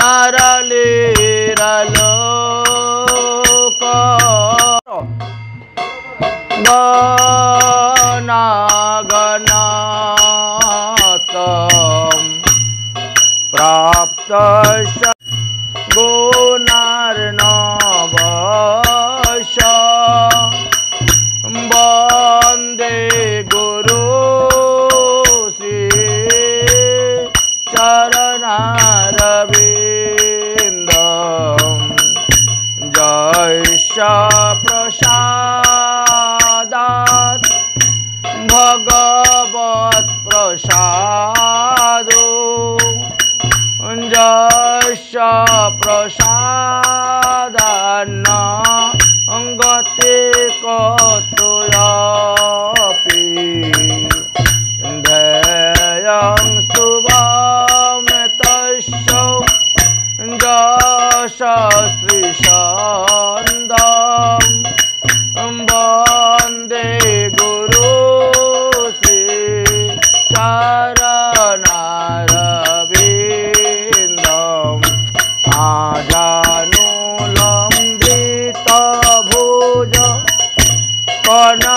नरलीरलोक गनागनातम् प्राप्तश्च गुणार्णवश वन्दे गुरु चरणारविन्दम् जयस्य प्रसादात् भगवत् प्रसादो जयस्य प्रसादान्न गते कतोऽपि ध्येयं शुभं तस्य यशस्विषन्दं वन्दे गुरु चरणारविन्दम् आजानुलम्बितभुज कनकावदातो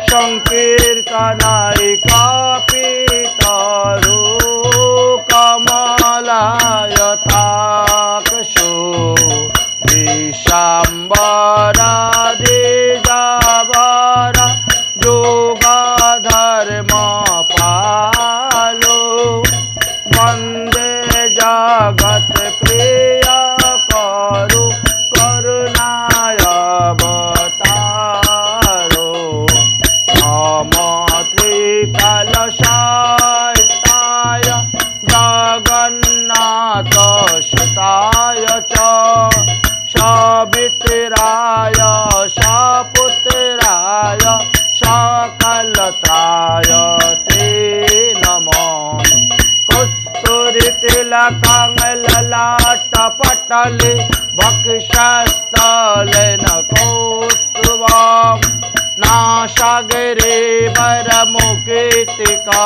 संकीर्तनैकपितरो कमलायताक्षो विशाम्बरादिजावर योगधर्मपालो वन्दे जगत्प्रियकरो करुणायावतारो नम त्रिकालशय्याय जगन्नाथसुताय च सवितराय सपुत्राय सकलत्राय ते नमः कस्तूरितिलकं ललाटपटले वक्षस्थलेन कौस्तुभं नासागरे वरमुखीतिकं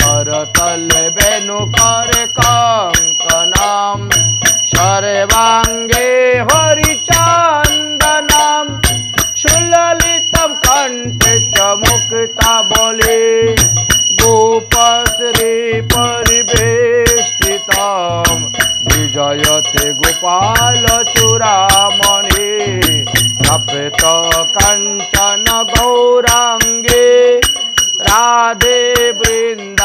करतले वेणुकरे कङ्कणं सर्वाङ्गे हरिचन्दनं सुललितं कण्ठे च मुक्तावली गोपश्री परिवेष्टितं विजयते गोपालचूडामणि तप्त काञ्चन गौराङ्गे राधे वृन्दावनेश्वरी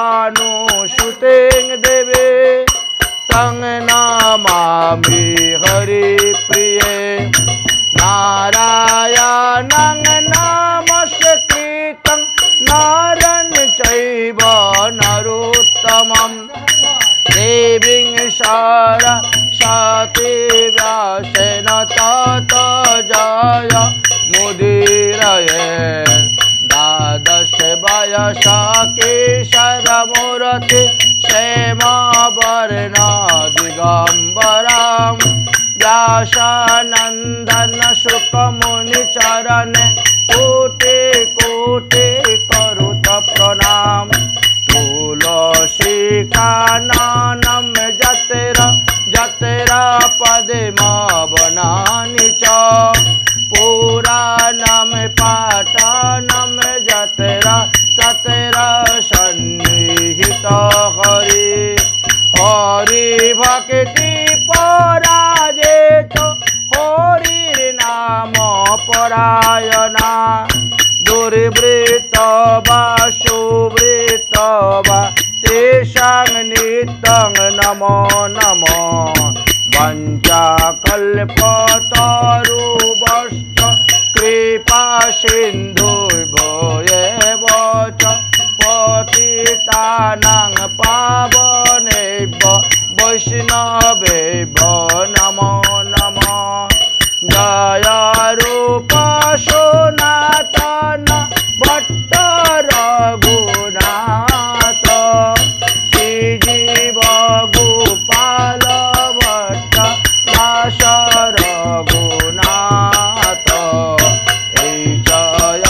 वृषभानुसुते देवे तं नमामि हरिप्रिये नारायणं नमस्कृतं नरं चैव नरोत्तमं देवीं सरस्वतीं व्यासेन ततो जय मुदीरये द्वादश वयस केशरमूर्ति क्षेमवर्ण दिगम्बरं व्यासानन्दन शुकमुनिचरण कोटि कोटि करुत प्रणाम तुलसी काननं जतरा जतरा पद्मवनानि च पुराणं पाठनं जतरा ततरा सन्निहित हरि हरि भक्ति पराजेत हरिर्नाम परायणा दुर्वृत्त वा सुवृत्त वा तेषां नित्यं नमो नमः वञ्चाकल्पतरुभ्यश्च कृपा सिन्धुभ्यो एव च पतितानां पावनेभ्यो वैष्णवेभ्यो नमो नमः जय रूप सनातन भट्ट रघुनाथ श्रीजीव गोपाल भट्ट दास रघुनाथ जय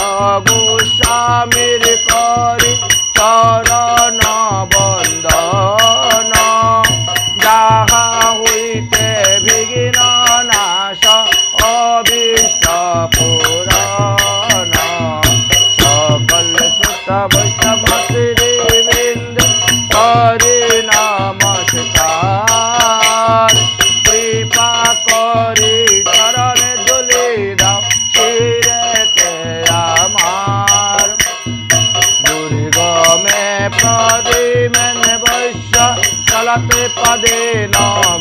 চলতে পদে ন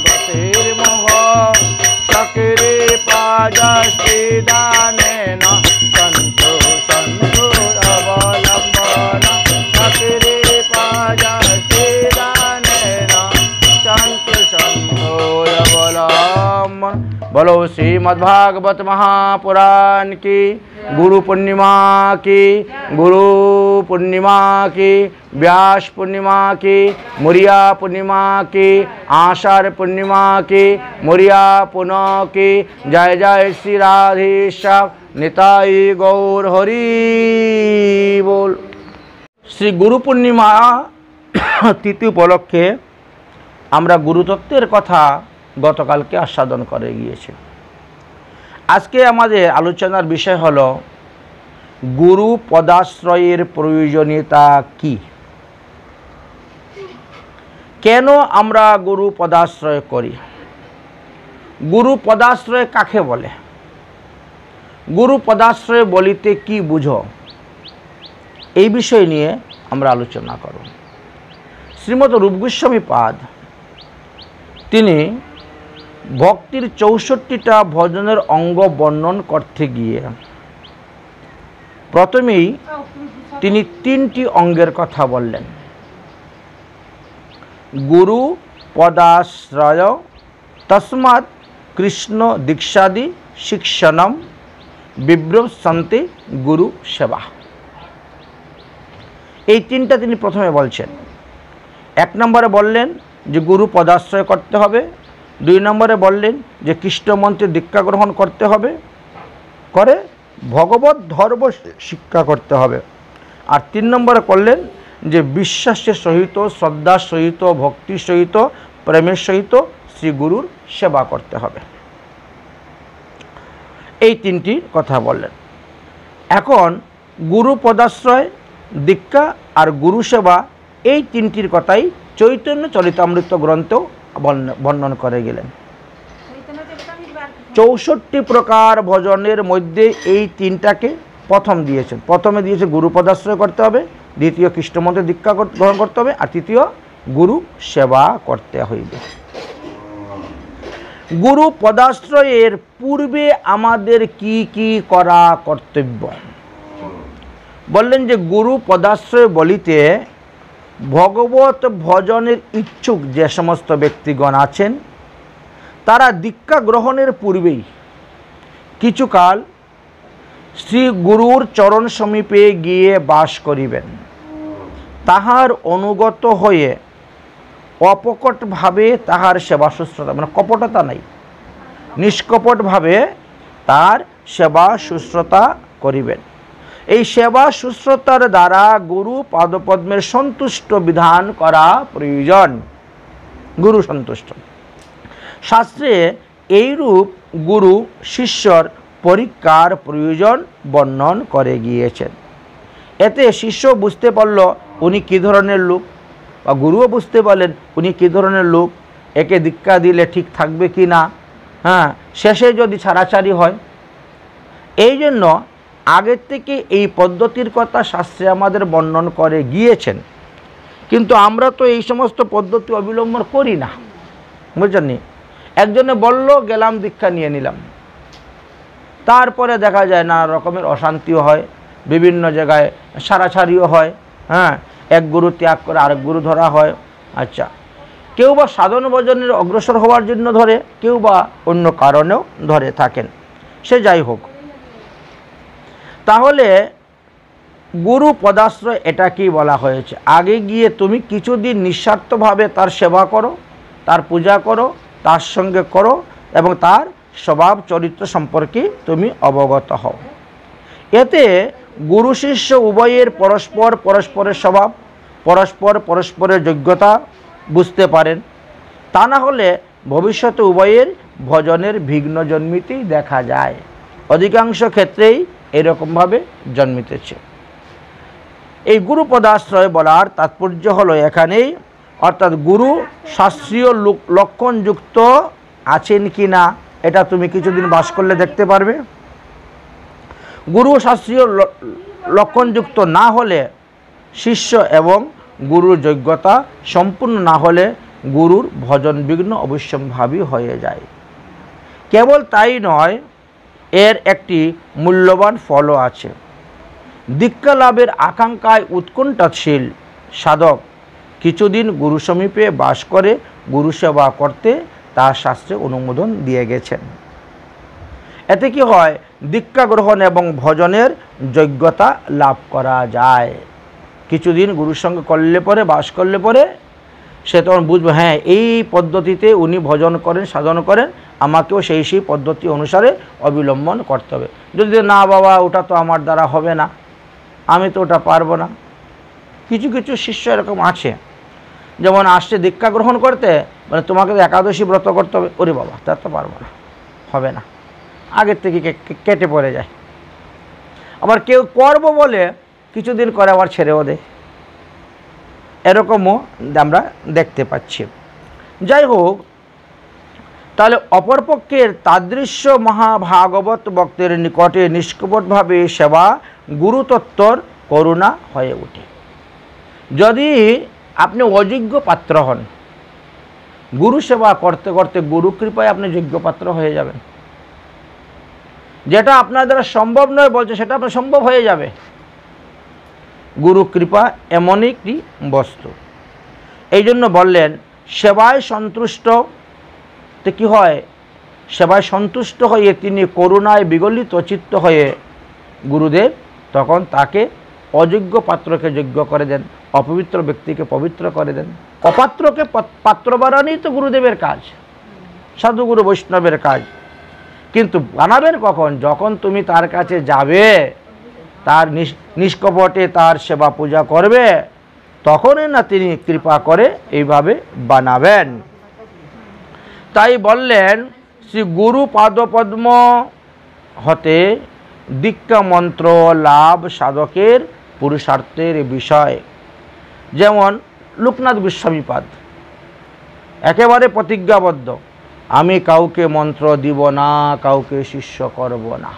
গতির্মোহ চক্রে পাজস্তি দানে ন সন্তু সন্তু অবলম্বন চক্রে পাজস্তি দানে ন সন্তু সন্তু অবলম্বন। बोलो श्रीमद्भागवत महापुराण की, गुरु पूर्णिमा की, गुरु पूर्णिमा की, व्यास पूर्णिमा की, मुरिया पूर्णिमा की, आषाढ़ पूर्णिमा की, मुरिया पुनः की। जय जय श्री राधेश्याम निताई गौर हरि बोल। श्री गुरु पूर्णिमा तिथि उपलक्षे আমরা গুরুতত্ত্বের কথা গতকালকে আস্বাদন করে গিয়েছি। আজকে আমাদের আলোচনার বিষয় হলো গুরু পদাশ্রয়ের প্রয়োজনীয়তা কি, কেন আমরা গুরু পদাশ্রয় করি, গুরু পদাশ্রয় কাকে বলে, গুরু পদাশ্রয় বলিতে কি বুঝো, এই বিষয় নিয়ে আমরা আলোচনা করব। শ্রীমৎ রূপ গোস্বামী পাদ তিনি ভক্তির ৬৪টা ভজনের অঙ্গ বর্ণন করতে গিয়ে প্রথমেই তিনি ৩টি অঙ্গের কথা বললেন। গুরু পদাশ্রয় তস্মাৎ কৃষ্ণ দীক্ষাদি শিক্ষণম বিব্রবসন্তি গুরু সেবা। এই তিনটা তিনি প্রথমে বলছেন। ১ নম্বরে বললেন যে গুরু পদাশ্রয় করতে হবে, ২ নম্বরে বললেন যে কৃষ্ণ মন্ত্রে দীক্ষা গ্রহণ করতে হবে, করে ভগবত ধর্ম শিক্ষা করতে হবে, আর ৩ নম্বরে করলেন যে বিশ্বাসের সহিত, শ্রদ্ধার সহিত, ভক্তির সহিত, প্রেমের সহিত শ্রী গুরুর সেবা করতে হবে। এই ৩টি কথা বললেন। এখন গুরু পদাশ্রয়, দীক্ষা আর গুরু সেবা, এই ৩টির কথাই চৈতন্য চরিতামৃত গ্রন্থেও বর্ণন করে গেলেন। ৬৪ প্রকার ভজনের মধ্যে এই ৩টাকে প্রথম দিয়েছেন। প্রথমে দিয়েছে গুরু পদাশ্রয় করতে হবে, দ্বিতীয় কৃষ্ণমন্ত্রে দীক্ষা গ্রহণ করতে হবে, আর তৃতীয় গুরু সেবা করতে হইবে। গুরু পদাশ্রয়ের পূর্বে আমাদের কি কি করা কর্তব্য বললেন যে গুরু পদাশ্রয় বলিতে ভগবত ভজনের ইচ্ছুক যে সমস্ত ব্যক্তিগণ আছেন তারা দীক্ষা গ্রহণের পূর্বেই কিছুকাল শ্রী গুরুর চরণ সমীপে গিয়ে বাস করিবেন। তাহার অনুগত হয়ে অপকটভাবে তাহার সেবা শুশ্রূষা, মানে কপটতা নাই, নিষ্কপটভাবে তার সেবা শুশ্রূষা করিবেন। এই সেবা শুশ্রূষার দ্বারা গুরু পাদপদ্মের সন্তুষ্ট বিধান করা প্রয়োজন। গুরু সন্তুষ্ট। শাস্ত্রে এইরূপ গুরু শিষ্যর পরীক্ষার প্রয়োজন বর্ণন করে গিয়েছেন। এতে শিষ্য বুঝতে পারল উনি কী ধরনের লোক, বা গুরুও বুঝতে পারলেন উনি কী ধরনের লোক, একে দীক্ষা দিলে ঠিক থাকবে কি না, শেষে যদি ছাড়াছাড়ি হয়। এই জন্য আগের থেকে এই পদ্ধতির কথা শাস্ত্রে আমাদের বর্ণন করে গিয়েছেন, কিন্তু আমরা তো এই সমস্ত পদ্ধতি অবলম্বন করি না, বুঝছেন। একজনে বলল, গেলাম দীক্ষা নিয়ে নিলাম, তারপরে দেখা যায় নানা রকমের অশান্তিও হয়, বিভিন্ন জায়গায় ছাড়াছাড়িও হয়, এক গুরু ত্যাগ করে আরেক গুরু ধরা হয়। আচ্ছা, কেউ বা সাধন ভজনের অগ্রসর হওয়ার জন্য ধরে, কেউ বা অন্য কারণেও ধরে থাকেন, সে যাই হোক। তাহলে গুরু পদাশ্রয় এটাকেই বলা হয়েছে। আগে গিয়ে তুমি কিছুদিন নিঃস্বার্থভাবে তার সেবা করো, তার পূজা করো, তার সঙ্গে করো এবং তার স্বভাব চরিত্র সম্পর্কে তুমি অবগত হও। এতে গুরু শিষ্য উভয়ের পরস্পরের স্বভাব, পরস্পরের যোগ্যতা বুঝতে পারেন। তা না হলে ভবিষ্যতে উভয়ের ভজনের বিঘ্ন জন্মিতেই দেখা যায়। অধিকাংশ ক্ষেত্রেই এরকমভাবে জন্মিতেছে। এই গুরু পদাশ্রয় বলার তাৎপর্য হলো এখানেই, অর্থাৎ গুরু শাস্ত্রীয় লক্ষণযুক্ত আছেন কি না এটা তুমি কিছুদিন বাস করলে দেখতে পারবে। গুরু শাস্ত্রীয় লক্ষণযুক্ত না হলে, শিষ্য এবং গুরুর যোগ্যতা সম্পূর্ণ না হলে গুরুর ভজন বিঘ্ন অবশ্যম্ভাবী হয়ে যায়। কেবল তাই নয়, এর একটি মূল্যবান ফলও আছে। দীক্ষা লাভের আকাঙ্ক্ষায় উৎকণ্ঠাশীল সাধক কিছুদিন গুরু সমীপে বাস করে গুরু সেবা করতে তার শাস্ত্রে অনুমোদন দিয়ে গেছেন। এতে কি হয়, দীক্ষা গ্রহণ এবং ভজনের যোগ্যতা লাভ করা যায়। কিছুদিন গুরুর সঙ্গে করলে পরে, বাস করলে পরে সে তখন বুঝবে, হ্যাঁ এই পদ্ধতিতে উনি ভজন করেন, সাধন করেন, আমাকেও সেই পদ্ধতি অনুসারে অবলম্বন করতে হবে। যদি না বাবা ওটা তো আমার দ্বারা হবে না, আমি তো ওটা পারবো না। কিছু কিছু শিষ্য এরকম আছে, যেমন আসছে দীক্ষা গ্রহণ করতে, মানে তোমাকে তো একাদশী ব্রত করতে হবে, ওরে বাবা তা তো পারবো না, হবে না, আগের থেকে কেটে পড়ে যায়। আবার কেউ করব বলে কিছুদিন করে আবার ছেড়েও দেয়, এরকমও আমরা দেখতে পাচ্ছি। যাই হোক, তাহলে অপরপক্ষের তাদৃশ্য মহাভাগবত ভক্তের নিকটে নিষ্কপটভাবে সেবা গুরুতত্ত্বর করুণা হয়ে ওঠে। যদি আপনি অযোগ্য পাত্র হন, গুরু সেবা করতে করতে গুরু কৃপায় আপনি যোগ্য পাত্র হয়ে যাবেন। যেটা আপনার দ্বারা সম্ভব নয় বলছে, সেটা আপনার সম্ভব হয়ে যাবে। গুরু কৃপা এমনই একটি বস্তু। এই জন্য বললেন, সেবায় সন্তুষ্ট তো কী হয়, সেবায় সন্তুষ্ট হয়ে তিনি করুণায় বিগলিত চিত্ত হয়ে গুরুদেব তখন তাকে অযোগ্য পাত্রকে যোগ্য করে দেন, অপবিত্র ব্যক্তিকে পবিত্র করে দেন। অপাত্রকে পাত্র বানানোই তো গুরুদেবের কাজ, সাধুগুরু বৈষ্ণবের কাজ। কিন্তু বানাবেন কখন, যখন তুমি তার কাছে যাবে, তার নিষ্কপটে তার সেবা পূজা করবে, তখনই না তিনি কৃপা করে এইভাবে বানাবেন। তাই বললেন, শ্রী গুরু পাদপদ্ম হতে দীক্ষা মন্ত্র লাভ সাধকের পুরুষার্থের বিষয়। যেমন লোকনাথ গোস্বামীপাদ একেবারে প্রতিজ্ঞাবদ্ধ, আমি কাউকে মন্ত্র দিব না, কাউকে শিষ্য করব না।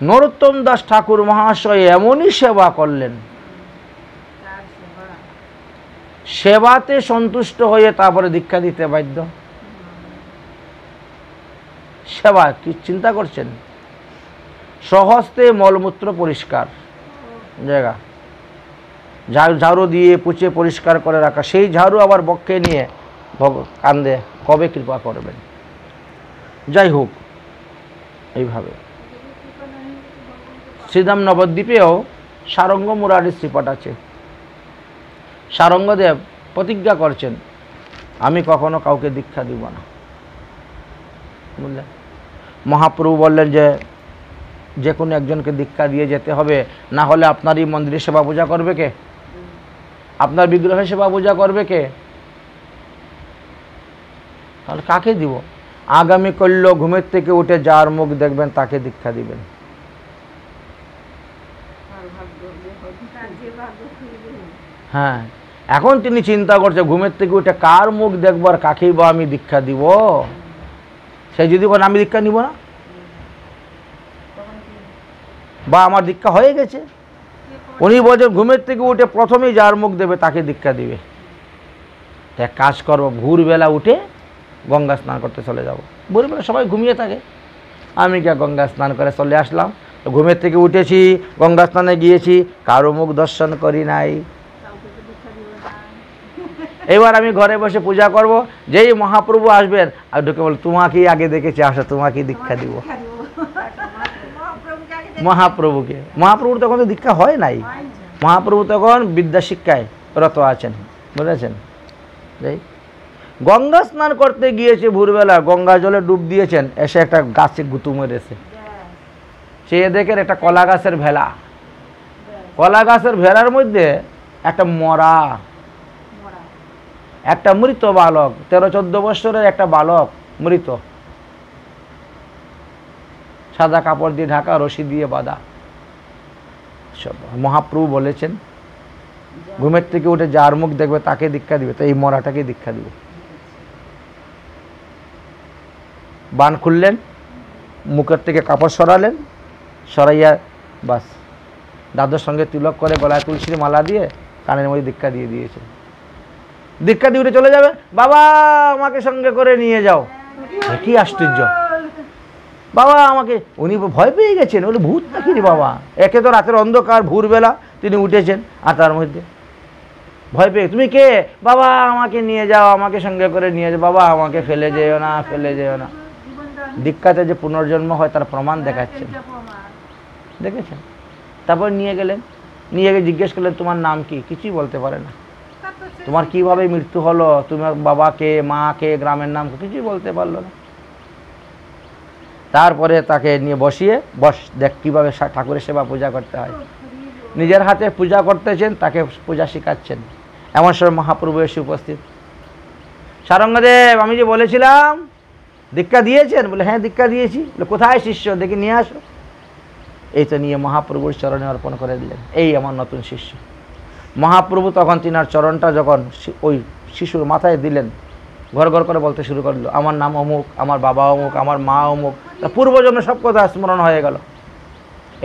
নরোত্তম দাস ঠাকুর মহাশয় এমনই সেবা করলেন, সেবাতে সন্তুষ্ট হয়ে তারপরে দীক্ষা দিতে বাধ্য। সেবা কি চিন্তা করছেন, স্বহস্তে মলমূত্র পরিষ্কার জায়গা, ঝাড়ু দিয়ে পুছে পরিষ্কার করে রাখা, সেই ঝাড়ু আবার বক্ষে নিয়ে কান্দে, কবে কৃপা করবেন। যাই হোক, এইভাবে শ্রীধাম নবদ্বীপেও সারঙ্গ মুরারির শ্রীপাঠ আছে। সারঙ্গদেব প্রতিজ্ঞা করছেন, আমি কখনো কাউকে দীক্ষা দিব না, বুঝলেন। মহাপ্রভু বললেন যে কোনো একজনকে দীক্ষা দিয়ে যেতে হবে, না হলে আপনারই মন্দিরে সেবা পূজা করবে কে, আপনার বিগ্রহে সেবা পূজা করবে কে, তাহলে কাকে দিব। আগামী কল্য ঘুমের থেকে উঠে যার মুখ দেখবেন তাকে দীক্ষা দিবেন। হ্যাঁ, এখন তিনি চিন্তা করছে ঘুমের থেকে উঠে কার মুখ দেখবো আর কাকেই বা আমি দীক্ষা দিব। সে যদি বলেন আমি দীক্ষা নিব না, বা আমার দীক্ষা হয়ে গেছে, উনি বলছেন ঘুমের থেকে উঠে প্রথমেই যার মুখ দেবে তাকে দীক্ষা দিবে। এক কাজ করবো, ভোরবেলা উঠে গঙ্গা স্নান করতে চলে যাব। ভোরবেলা সবাই ঘুমিয়ে থাকে, আমি কে গঙ্গা স্নান করে চলে আসলাম। ঘুমের থেকে উঠেছি, গঙ্গা স্নানে গিয়েছি, কারো মুখ দর্শন করি নাই। এবার আমি ঘরে বসে পূজা করব, যেই মহাপ্রভু আসবেন আর ঢুকে বল তোমাকেই আগে দেখেছি, আসো তোমাকেই দীক্ষা দিব। মহাপ্রভুকে, মহাপ্রভুর তখন তো দীক্ষা হয় নাই, মহাপ্রভু তখন বিদ্যা শিক্ষায় রত আছেন, বুঝেছেন। যাই, গঙ্গা স্নান করতে গিয়েছে ভোরবেলা, গঙ্গা জলে ডুব দিয়েছেন, এসে একটা গাছে গুতু মেরেছে। সে দেখেন একটা কলা গাছের ভেলা, কলা গাছের ভেলার মধ্যে একটা মরা, একটা মৃত বালক, 13-14 বছরের একটা বালক মৃত, সাদা কাপড় দিয়ে ঢাকা, রশি দিয়ে বাঁধা। মহাপ্রভু বলেছেন ঘুমের থেকে উঠে যার মুখ দেখবে তাকে দীক্ষা দিবে, তো এই মরাটাকে দীক্ষা দিবে। বান খুললেন, মুখের থেকে কাপড় সরালেন, সরাইয়া বাস দাদুর সঙ্গে তিলক করে গলায় তুলসীর মালা দিয়ে কানের মধ্যে দীক্ষা দিয়ে দিয়েছেন। দীক্ষা দিয়ে উঠে চলে যাবে, বাবা আমাকে সঙ্গে করে নিয়ে যাও। কি আশ্চর্য, বাবা আমাকে, উনি ভয় পেয়ে গেছেন, বলে ভূত নাকি রে বাবা, একে তো রাতের অন্ধকার, ভোরবেলা তিনি উঠেছেন, আর তার মধ্যে ভয় পেয়ে, তুমি কে, বাবা আমাকে নিয়ে যাও, আমাকে সঙ্গে করে নিয়ে যাও, বাবা আমাকে ফেলে যেও না, ফেলে যেও না। দীক্ষাতে যে পুনর্জন্ম হয় তার প্রমাণ দেখাচ্ছেন, দেখেছেন। তারপর নিয়ে গেলেন, নিয়ে গিয়ে জিজ্ঞেস করলেন তোমার নাম কি, কিছুই বলতে পারে না। তোমার কিভাবে মৃত্যু হলো, তোমার বাবাকে, মাকে, গ্রামের নাম কিছুই বলতে পারলো না। তারপরে তাকে নিয়ে বসিয়ে, বস দেখ কিভাবে ঠাকুরের সেবা পূজা করতে হয়। নিজের হাতে পূজা করতেছেন, তাকে পূজা শেখাচ্ছেন। এমন সময় মহাপ্রভু এসে উপস্থিত। সারঙ্গদেব, আমি যে বলেছিলাম দীক্ষা দিয়েছেন? বলে হ্যাঁ দীক্ষা দিয়েছি। বলে কোথায় শিষ্য, দেখি নিয়ে আসো। এই তো নিয়ে মহাপ্রভুর চরণে অর্পণ করে দিলেন, এই আমার নতুন শিষ্য। মহাপ্রভু তখন তিনার চরণটা যখন ওই শিশুর মাথায় দিলেন, ঘর ঘর করে বলতে শুরু করলো, আমার নাম অমুক, আমার বাবা অমুক, আমার মা অমুক, পূর্বজন্ম সব কথা স্মরণ হয়ে গেল।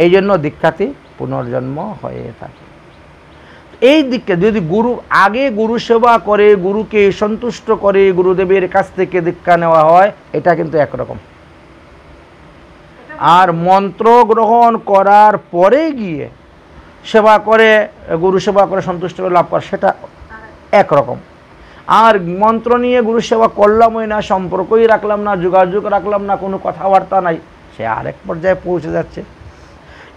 এই জন্য দীক্ষাতে পুনর্জন্ম হয়ে থাকে। এই দীক্ষা যদি গুরু আগে গুরু সেবা করে, গুরুকে সন্তুষ্ট করে, গুরুদেবের কাছ থেকে দীক্ষা নেওয়া হয়, এটা কিন্তু একরকম। আর মন্ত্র গ্রহণ করার পরে গিয়ে সেবা করে, গুরু সেবা করে সন্তুষ্ট করে লাভ করে, সেটা একরকম। আর মন্ত্র নিয়ে গুরু সেবা করলামই না, সম্পর্কই রাখলাম না, যোগাযোগ রাখলাম না, কোনো কথাবার্তা নাই, সে আরেক পর্যায়ে পৌঁছে যাচ্ছে।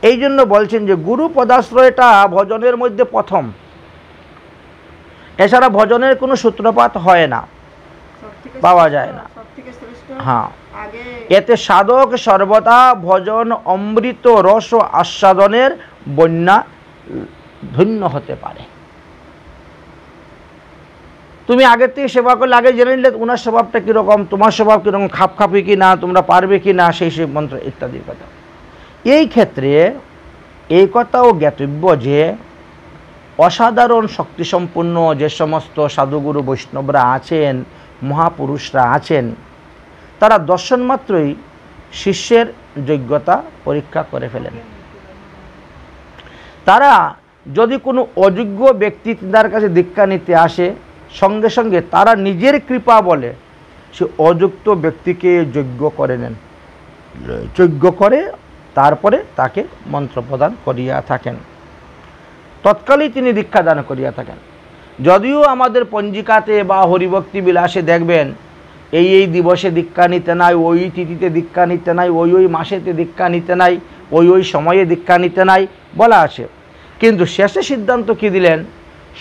এই জন্য বলছেন যে গুরু পদাশ্রয়টা ভজনের মধ্যে প্রথম, এছাড়া ভজনের কোনো সূত্রপাত হয় না, পাওয়া যায় না। হ্যাঁ, এতে সাধক সর্বদা ভজন অমৃত রস আস্বাদনের বন্যা ধন্য হতে পারে। তুমি আগের থেকে সেবা করলে আগে জেনে নিলে ওনার স্বভাবটা কীরকম, তোমার স্বভাব কীরকম, খাপখাপি কি না, তোমরা পারবে কি না, সেই সব মন্ত্র ইত্যাদির কথা। এই ক্ষেত্রে এই কথাও জ্ঞাতব্য যে অসাধারণ শক্তিসম্পন্ন যে সমস্ত সাধুগুরু বৈষ্ণবরা আছেন, মহাপুরুষরা আছেন, তারা দর্শন মাত্রই শিষ্যের যোগ্যতা পরীক্ষা করে ফেলেন। তারা যদি কোনো অযোগ্য ব্যক্তি তার কাছে দীক্ষা নিতে আসে, সঙ্গে সঙ্গে তারা নিজের কৃপা বলে সে অযুক্ত ব্যক্তিকে যোগ্য করে নেন, যোগ্য করে তারপরে তাকে মন্ত্র প্রদান করিয়া থাকেন, তৎকালেই তিনি দীক্ষা দান করিয়া থাকেন। যদিও আমাদের পঞ্জিকাতে বা হরিভক্তি বিলাসে দেখবেন এই দিবসে দীক্ষা নিতে নাই, ওই তিথিতে দীক্ষা নিতে নাই, ওই মাসেতে দীক্ষা নিতে নাই, ওই সময়ে দীক্ষা নিতে নাই বলা আছে। কিন্তু শেষে সিদ্ধান্ত কি দিলেন,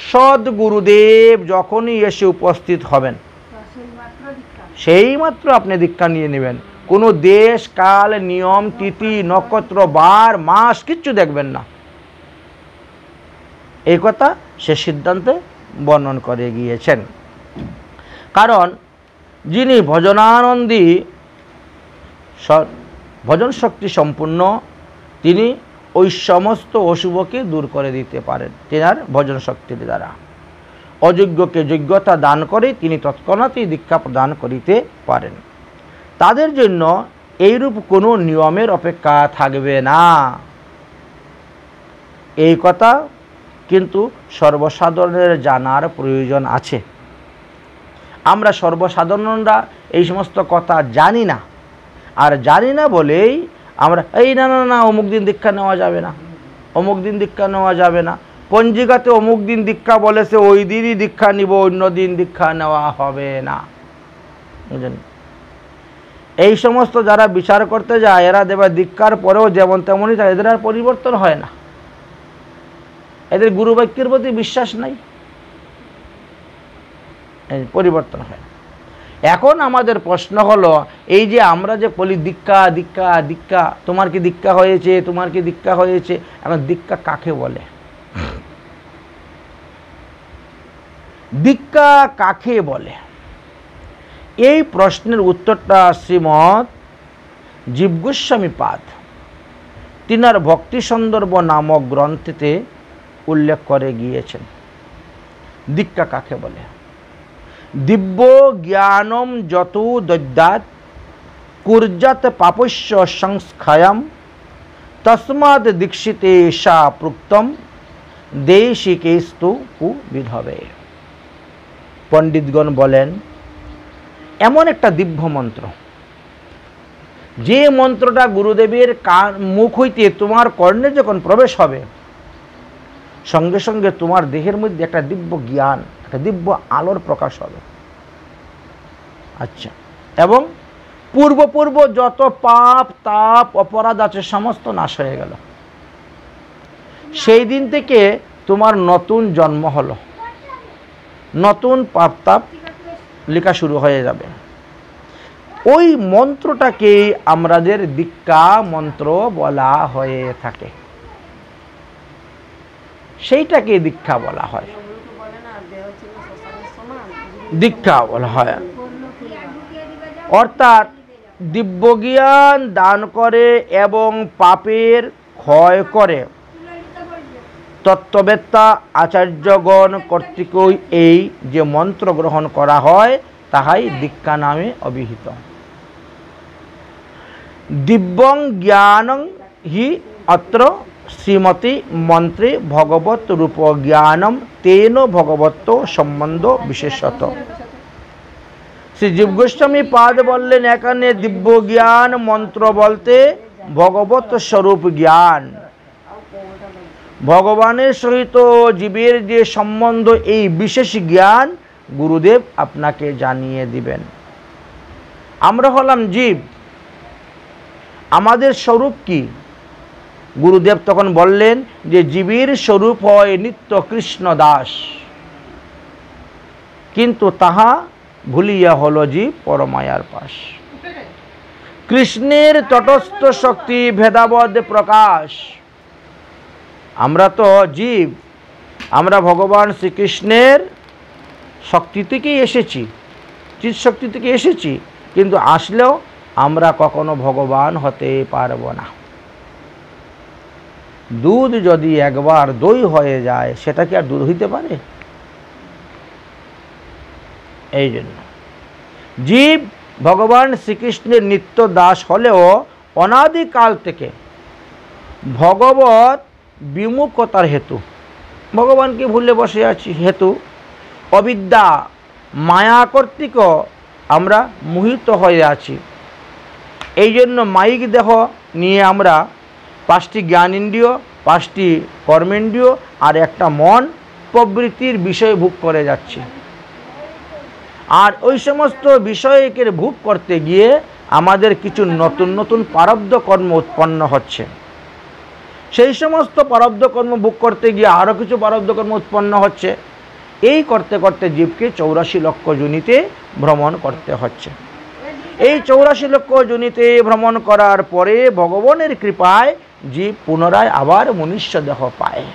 সদ্গুরুদেব যখনই এসে উপস্থিত হবেন সেই মাত্র আপনি দীক্ষা নিয়ে নেবেন। কোনো দেশ, কাল, নিয়ম, তিথি, নক্ষত্র, বার, মাস কিচ্ছু দেখবেন না। এই কথা সে সিদ্ধান্তে বর্ণন করে গিয়েছেন। কারণ যিনি ভজনানন্দী, ভজন শক্তি সম্পূর্ণ, তিনি ওই সমস্ত অশুভকে দূর করে দিতে পারেন তেনার ভজন শক্তির দ্বারা। অযোগ্যকে যোগ্যতা দান করে তিনি তৎক্ষণাৎই দীক্ষা প্রদান করিতে পারেন। তাদের জন্য এইরূপ কোনো নিয়মের অপেক্ষা থাকবে না। এই কথা কিন্তু সর্বসাধারণের জানার প্রয়োজন আছে। আমরা সর্বসাধারণরা এই সমস্ত কথা জানি না, আর জানি না বলেই আমরা এই না না না অমুক দিন দীক্ষা নেওয়া যাবে না, অমুক দিন দীক্ষা নেওয়া যাবে না, পঞ্জিকাতে অমুক দিন দীক্ষা বলেছে, ওই দিনই দীক্ষা নিব, অন্য দিন দীক্ষা নেওয়া হবে না। বুঝলেন? এই সমস্ত যারা বিচার করতে যায়, এরা দেবে দীক্ষার পরেও যেমন তেমনই থাকে, এদের আর পরিবর্তন হয় না, এদের গুরু বাক্যের প্রতি বিশ্বাস নাই, পরিবর্তন হয় না। এখন আমাদের প্রশ্ন হলো, এই যে আমরা যে বলি দীক্ষা দীক্ষা দীক্ষা, তোমার কি দীক্ষা হয়েছে, তোমার কি দীক্ষা হয়েছে, এখন দীক্ষা কাকে বলে? দীক্ষা কাকে বলে? এই প্রশ্নের উত্তরটা শ্রীমৎ জীব গোস্বামী পাদ তিনার ভক্তি সন্দর্ভ নামক গ্রন্থেতে উল্লেখ করে গিয়েছেন। দীক্ষা কাকে বলে? দিব্য জ্ঞানম যত দদ্যাৎ কুর্যাত পাপস্য সংস্খায়াম তস্মাদ দীক্ষিতে সা প্রুক্তম দেশিকেস্তু কু বিধবে। পণ্ডিতগণ বলেন এমন একটা দিব্য মন্ত্র, যে মন্ত্রটা গুরুদেবের মুখ হইতে তোমার কর্ণে যখন প্রবেশ হবে, সঙ্গে সঙ্গে তোমার দেহের মধ্যে একটা দিব্য জ্ঞান, একটা দিব্য আলোর প্রকাশ হবে। আচ্ছা, এবং পূর্ব যত পাপ তাপ অপরাধ আছে সমস্ত নাশ হয়ে গেল। সেই দিন থেকে তোমার নতুন জন্ম হলো, নতুন পাপ তাপ লেখা শুরু হয়ে যাবে। ওই মন্ত্রটাকে আমাদের দীক্ষা মন্ত্র বলা হয়ে থাকে, সেইটাকে দীক্ষা বলা হয়, দীক্ষা বলা হয়। অর্থাৎ দিব্যজ্ঞান দান করে এবং পাপের ক্ষয় করে তত্ত্ববেত্তা আচার্যগণ কর্তৃক এই যে মন্ত্র গ্রহণ করা হয় তাহাই দীক্ষা নামে অভিহিত। দিব্যং জ্ঞানং হি অত্র শ্রীমতি মন্ত্রে ভগবত রূপ জ্ঞানম তেন ভগবত সম্বন্ধ বিশেষত। শ্রী জীব গোস্বামী পাদ বললেন, এখানে দিব্য জ্ঞান মন্ত্র বলতে ভগবত স্বরূপ জ্ঞান, ভগবানের সহিত জীবের যে সম্বন্ধ, এই বিশেষ জ্ঞান গুরুদেব আপনাকে জানিয়ে দিবেন। আমরা হলাম জীব, আমাদের স্বরূপ কি? গুরুদেব তখন বললেন যে জীবের স্বরূপ হয় নিত্য কৃষ্ণ দাস, কিন্তু তাহা ভুলিয়া হল জীব পরমায়ার পাশ। কৃষ্ণের তটস্থ শক্তি ভেদাবদ প্রকাশ। আমরা তো জীব, আমরা ভগবান শ্রীকৃষ্ণের শক্তি থেকেই এসেছি, চিৎ শক্তি থেকে এসেছি, কিন্তু আসলেও আমরা কখনো ভগবান হতে পারব না। দুধ যদি একবার দই হয়ে যায়, সেটা কি আর দুধ হইতে পারে? এই জন্য জীব ভগবান শ্রীকৃষ্ণের নিত্য দাস হলেও অনাদিকাল থেকে ভগবত বিমুখতার হেতু, ভগবানকে ভুলে বসে আছি হেতু, অবিদ্যা মায়া কর্তৃক আমরা মোহিত হয়ে আছি। এই জন্য মায়িক দেহ নিয়ে আমরা 5টি জ্ঞানেন্দ্রিয়, 5টি কর্মেন্দ্রিয় আর একটা মন প্রবৃত্তির বিষয় ভোগ করে যাচ্ছি। আর ওই সমস্ত বিষয়কে ভোগ করতে গিয়ে আমাদের কিছু নতুন নতুন প্রারব্ধ কর্ম উৎপন্ন হচ্ছে। সেই সমস্ত প্রারব্ধ কর্ম ভোগ করতে গিয়ে আরও কিছু প্রারব্ধ কর্ম উৎপন্ন হচ্ছে। এই করতে করতে জীবকে 84 লক্ষ যোনিতে ভ্রমণ করতে হচ্ছে। এই 84 লক্ষ যোনিতে ভ্রমণ করার পরে ভগবানের কৃপায় জীব পুনরায় আবার মনুষ্য দেহ পায়।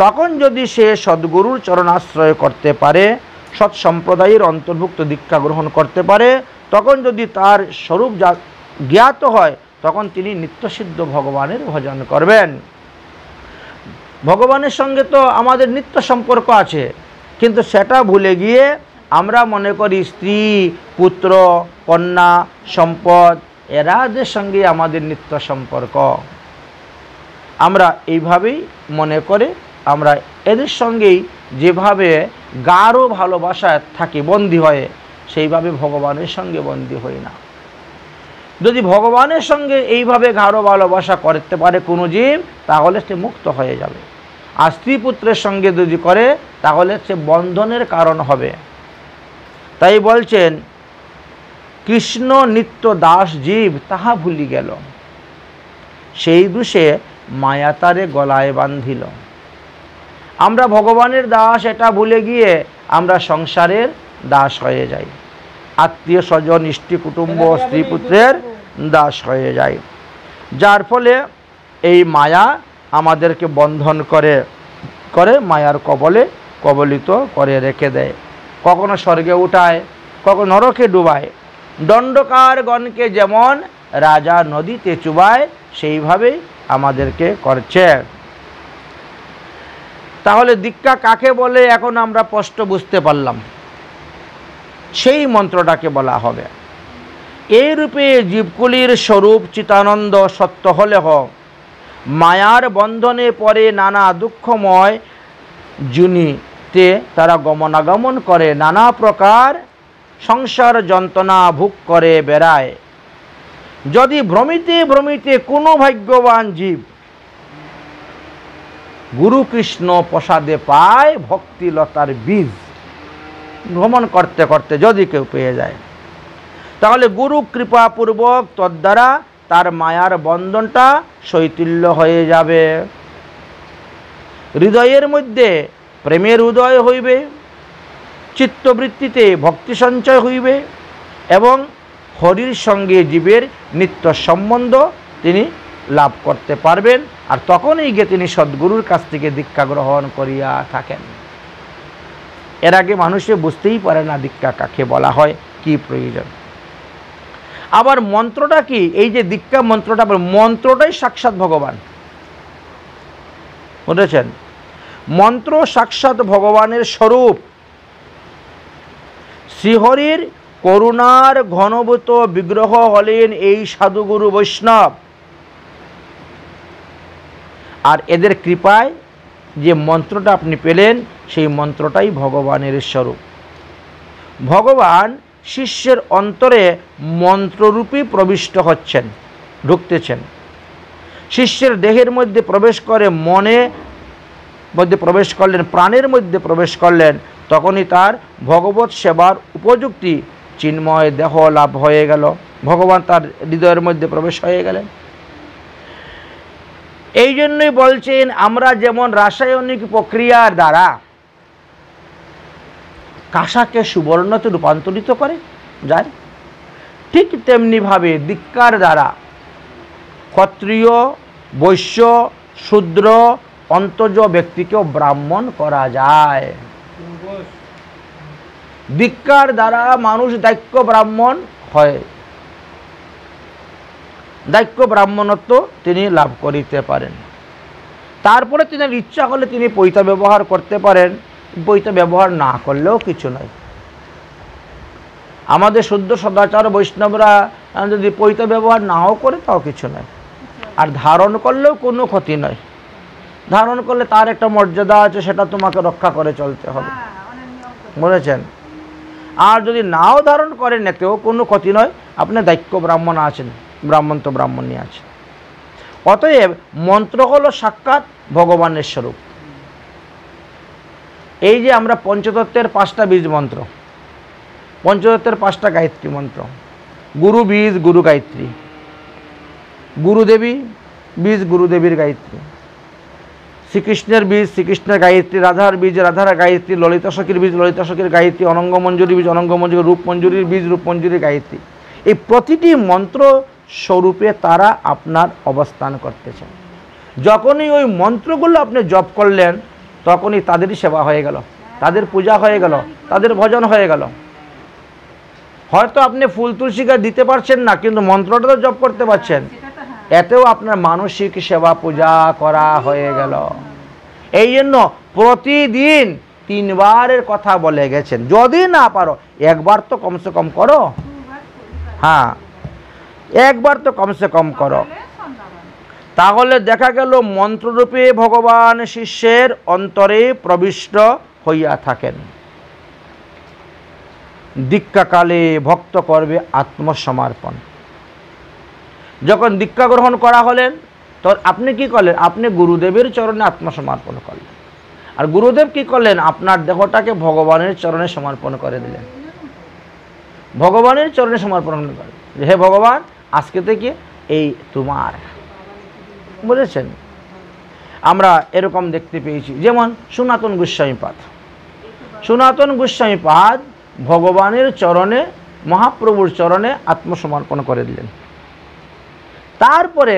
তখন যদি সে সদ্গুরুর চরণাশ্রয় করতে পারে, সৎ সম্প্রদায়ের অন্তর্ভুক্ত দীক্ষা গ্রহণ করতে পারে, তখন যদি তার স্বরূপ জ্ঞাত হয়, তখন তিনি নিত্যসিদ্ধ ভগবানের ভজন করবেন। ভগবানের সঙ্গে তো আমাদের নিত্য সম্পর্ক আছে, কিন্তু সেটা ভুলে গিয়ে আমরা মনে করি স্ত্রী, পুত্র, কন্যা, সম্পদ, এরাদের সঙ্গে আমাদের নিত্য সম্পর্ক। আমরা এইভাবেই মনে করে আমরা এদের সঙ্গেই যেভাবে গাঢ় ভালোবাসায় থাকি বন্দী হয়ে, সেইভাবে ভগবানের সঙ্গে বন্দী হই না। যদি ভগবানের সঙ্গে এইভাবে গাঢ় ভালোবাসা করতে পারে কোনো জীব, তাহলে সে মুক্ত হয়ে যাবে। আর স্ত্রী পুত্রের সঙ্গে যদি করে, তাহলে সে বন্ধনের কারণ হবে। তাই বলছেন, কৃষ্ণ নিত্য দাস জীব তাহা ভুলি গেল, সেই দোষে মায়া তারে গলায় বান্ধিল। আমরা ভগবানের দাস এটা ভুলে গিয়ে আমরা সংসারের দাস হয়ে যাই, আত্মীয় স্বজন, ইষ্টি কুটুম্ব, স্ত্রী পুত্রের দাস হয়ে যায়। যার ফলে এই মায়া আমাদেরকে বন্ধন করে করে মায়ার কবলে কবলিত করে রেখে দেয়। কখনো স্বর্গে উঠায়, কখনো নরকে ডুবায়। দণ্ডকার গণকে যেমন রাজা নদীতে চুবায়, সেইভাবেই আমাদেরকে করছে। তাহলে দীক্ষা কাকে বলে এখন আমরা স্পষ্ট বুঝতে পারলাম। সেই মন্ত্রটাকে বলা হবে। এই রূপে জীবকুলির স্বরূপ চিতানন্দ সত্য হলেও মায়ার বন্ধনে পড়ে নানা দুঃখময় মধ্যে তারা গমনাগমন করে, নানা প্রকার সংসার যন্ত্রণা ভোগ করে বেড়ায়। যদি ভ্রমিতে ভ্রমিতে কোনো ভাগ্যবান জীব গুরু কৃষ্ণ প্রসাদে পায় ভক্তিলতার বীজ, ভ্রমণ করতে করতে যদি কেউ পেয়ে যায়, তাহলে গুরু কৃপাপূর্বক তদ্বারা তার মায়ার বন্ধনটা শৈথিল্য হয়ে যাবে। হৃদয়ের মধ্যে প্রেমের উদয় হইবে, চিত্তবৃত্তিতে ভক্তি সঞ্চয় হইবে এবং হরির সঙ্গে জীবের নিত্য সম্বন্ধ তিনি লাভ করতে পারবেন। আর তখনই গিয়ে তিনি সদ্গুরুর কাছ থেকে দীক্ষা গ্রহণ করিয়া থাকেন। এর আগে মানুষে বুঝতেই পারে না দীক্ষা কাকে বলা হয়, কি প্রয়োজন। আবার মন্ত্রটা কি, এই যে দীক্ষা মন্ত্রটা, মন্ত্রটাই সাক্ষাৎ ভগবান, বুঝেছেন? মন্ত্র সাক্ষাৎ ভগবানের স্বরূপ। শ্রীহরির করুণার ঘনভূত বিগ্রহ হলেন এই সাধুগুরু বৈষ্ণব। আর এদের কৃপায় যে মন্ত্রটা আপনি পেলেন, সেই মন্ত্রটাই ভগবানের স্বরূপ। ভগবান শিষ্যের অন্তরে মন্ত্ররূপী প্রবিষ্ট হচ্ছেন, ঢুকতেছেন। শিষ্যের দেহের মধ্যে প্রবেশ করে, মনে মধ্যে প্রবেশ করলেন, প্রাণের মধ্যে প্রবেশ করলেন, তখনই তার ভগবত সেবার উপযুক্তি চিন্ময় দেহ লাভ হয়ে গেল। ভগবান তার হৃদয়ের মধ্যে প্রবেশ হয়ে গেলেন। এই জন্যই বলছেন, আমরা যেমন রাসায়নিক প্রক্রিয়ার দ্বারা কাঁসাকে সুবর্ণতে রূপান্তরিত করে যায়, ঠিক তেমনিভাবে দীক্ষার দ্বারা ক্ষত্রিয়, বৈশ্য, শূদ্র, অন্তজ ব্যক্তিকেও ব্রাহ্মণ করা যায়। দীক্ষার দ্বারা মানুষ দাক্য ব্রাহ্মণ হয়, দাক্য ব্রাহ্মণত্ব তিনি লাভ করিতে পারেন। তারপরে তিনি ইচ্ছা হলে তিনি পৈতা ব্যবহার করতে পারেন, পৈতা ব্যবহার না করলেও কিছু নয়। আমাদের শুদ্ধ সদাচার বৈষ্ণবরা যদি পৈতা ব্যবহার নাও করে তাও কিছু নয়। আর ধারণ করলেও কোনো ক্ষতি নয়। ধারণ করলে তার একটা মর্যাদা আছে, সেটা তোমাকে রক্ষা করে চলতে হবে, বুঝেছেন? আর যদি নাও ধারণ করেন এতেও কোনো ক্ষতি নয়, আপনি দাক্য ব্রাহ্মণ আছেন, ব্রাহ্মণ তো ব্রাহ্মণই আছে। অতএব মন্ত্র হলো সাক্ষাৎ ভগবানের স্বরূপ। এই যে আমরা পঞ্চতত্ত্বের 5টা বীজ মন্ত্র, পঞ্চতত্ত্বের 5টা গায়ত্রী মন্ত্র, গুরু বীজ গুরু গায়ত্রী, গুরুদেবী বীজ গুরুদেবীর গায়ত্রী, শ্রীকৃষ্ণের বীজ শ্রীকৃষ্ণের গায়ত্রী, রাধার বীজ রাধার গায়ত্রী, ললিতা সখীর বীজ ললিতা সখীর গায়ত্রী, অনঙ্গ মঞ্জুরি বীজ অনঙ্গ মঞ্জুরি, রূপ মঞ্জুরির বীজ রূপ মঞ্জুরির গায়ত্রী। এই প্রতিটি মন্ত্র স্বরূপে তারা আপনার অবস্থান করতেছেন। যখনই ওই মন্ত্রগুলো আপনি জপ করলেন, তখনই তাদেরই সেবা হয়ে গেল, তাদের পূজা হয়ে গেল, তাদের ভজন হয়ে গেল। হয়তো আপনি ফুল তুলসীকে দিতে পারছেন না, কিন্তু মন্ত্রটা তো জপ করতে পারছেন, এতেও আপনার মানসিক সেবা পূজা করা হয়ে গেল। এই জন্য প্রতিদিন 3 বারের কথা বলে গেছেন। যদি না পারো একবার তো কমসে কম করো, হ্যাঁ একবার তো কমসে কম করো। তাহলে দেখা গেল মন্ত্ররূপে ভগবান শিষ্যের অন্তরে প্রবিষ্ট হইয়া থাকেন। দীক্ষাকালে ভক্ত করবে আত্মসমর্পণ। যখন দীক্ষা গ্রহণ করা হলেন, তখন আপনি কি করলেন? আপনি গুরুদেবের চরণে আত্মসমর্পণ করলেন। আর গুরুদেব কি করলেন? আপনার দেহটাকে ভগবানের চরণে সমর্পণ করে দিলেন। ভগবানের চরণে সমর্পণ করেন, হে ভগবান, আজকে থেকে এই তোমার, বুঝেছেন? আমরা এরকম দেখতে পেয়েছি, যেমন সনাতন গোস্বামীপাদ। সনাতন গোস্বামীপাদ ভগবানের চরণে, মহাপ্রভুর চরণে আত্মসমর্পণ করে দিলেন। তারপরে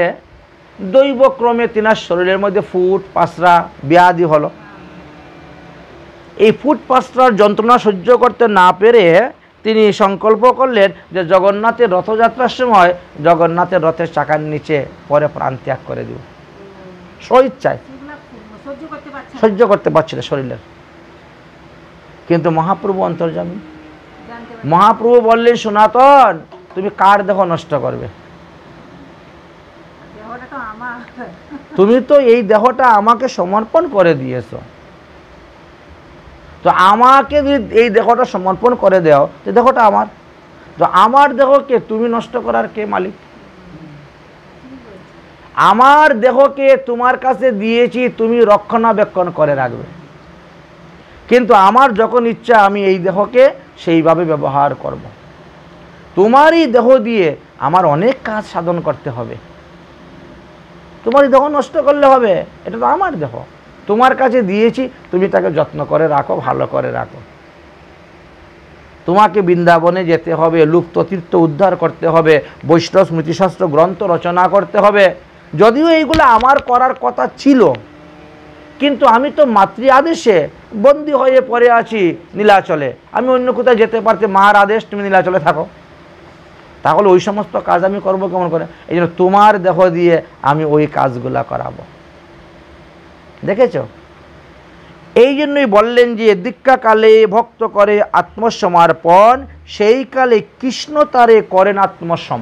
দৈবক্রমে তিনার শরীরের মধ্যে ফুট পাসরা ব্যাধি হলো। এই ফুট পাসরার যন্ত্রণা সহ্য করতে না পেরে তিনি সংকল্প করলেন যে জগন্নাথের রথযাত্রার সময় জগন্নাথের রথের চাকার নিচে পরে প্রাণ ত্যাগ করে দিব। স্বইচ্ছায় সহ্য করতে পারছিল শরীরের। কিন্তু মহাপ্রভু অন্তর্যামী, মহাপ্রভু বললেন, সনাতন, তুমি কার দেহ নষ্ট করবে? তুমি তো এই দেহটা আমাকে সমর্পণ করে দিয়েছ। তো আমাকে যদি এই দেহটা সমর্পণ করে দাও, তো দেহটা আমার, তো আমার দেহকে তুমি নষ্ট করার কে মালিক? আমার দেহকে তোমার কাছে দিয়েছি, তুমি রক্ষণাবেক্ষণ করে রাখবে, কিন্তু আমার যখন ইচ্ছা আমি এই দেহকে সেইভাবে ব্যবহার করব। তোমারই দেহ দিয়ে আমার অনেক কাজ সাধন করতে হবে, তোমারই দেহ নষ্ট করলে হবে? এটা তো আমার দেহ, তোমার কাছে দিয়েছি, তুমি তাকে যত্ন করে রাখো, ভালো করে রাখো। তোমাকে বৃন্দাবনে যেতে হবে, লুপ্ত তীর্থ উদ্ধার করতে হবে, বৈষ্ণব স্মৃতিশাস্ত্র গ্রন্থ রচনা করতে হবে। যদিও এইগুলো আমার করার কথা ছিল, কিন্তু আমি তো মাতৃ আদেশে বন্দী হয়ে পড়ে আছি নীলাচলে। আমি অন্য কোথায় যেতে পারছি, মার আদেশ তুমি নীলাচলে থাকো, তাহলে ওই সমস্ত কাজ আমি করবো কেমন করে? এই জন্য তোমার দেহ দিয়ে আমি ওই কাজগুলা করাবো। দেখেছ? এই জন্যই বললেন যে দীক্ষাকালে ভক্ত করে আত্মসমর্পণ, সেই কালে কৃষ্ণ তারে করেন আত্মসম।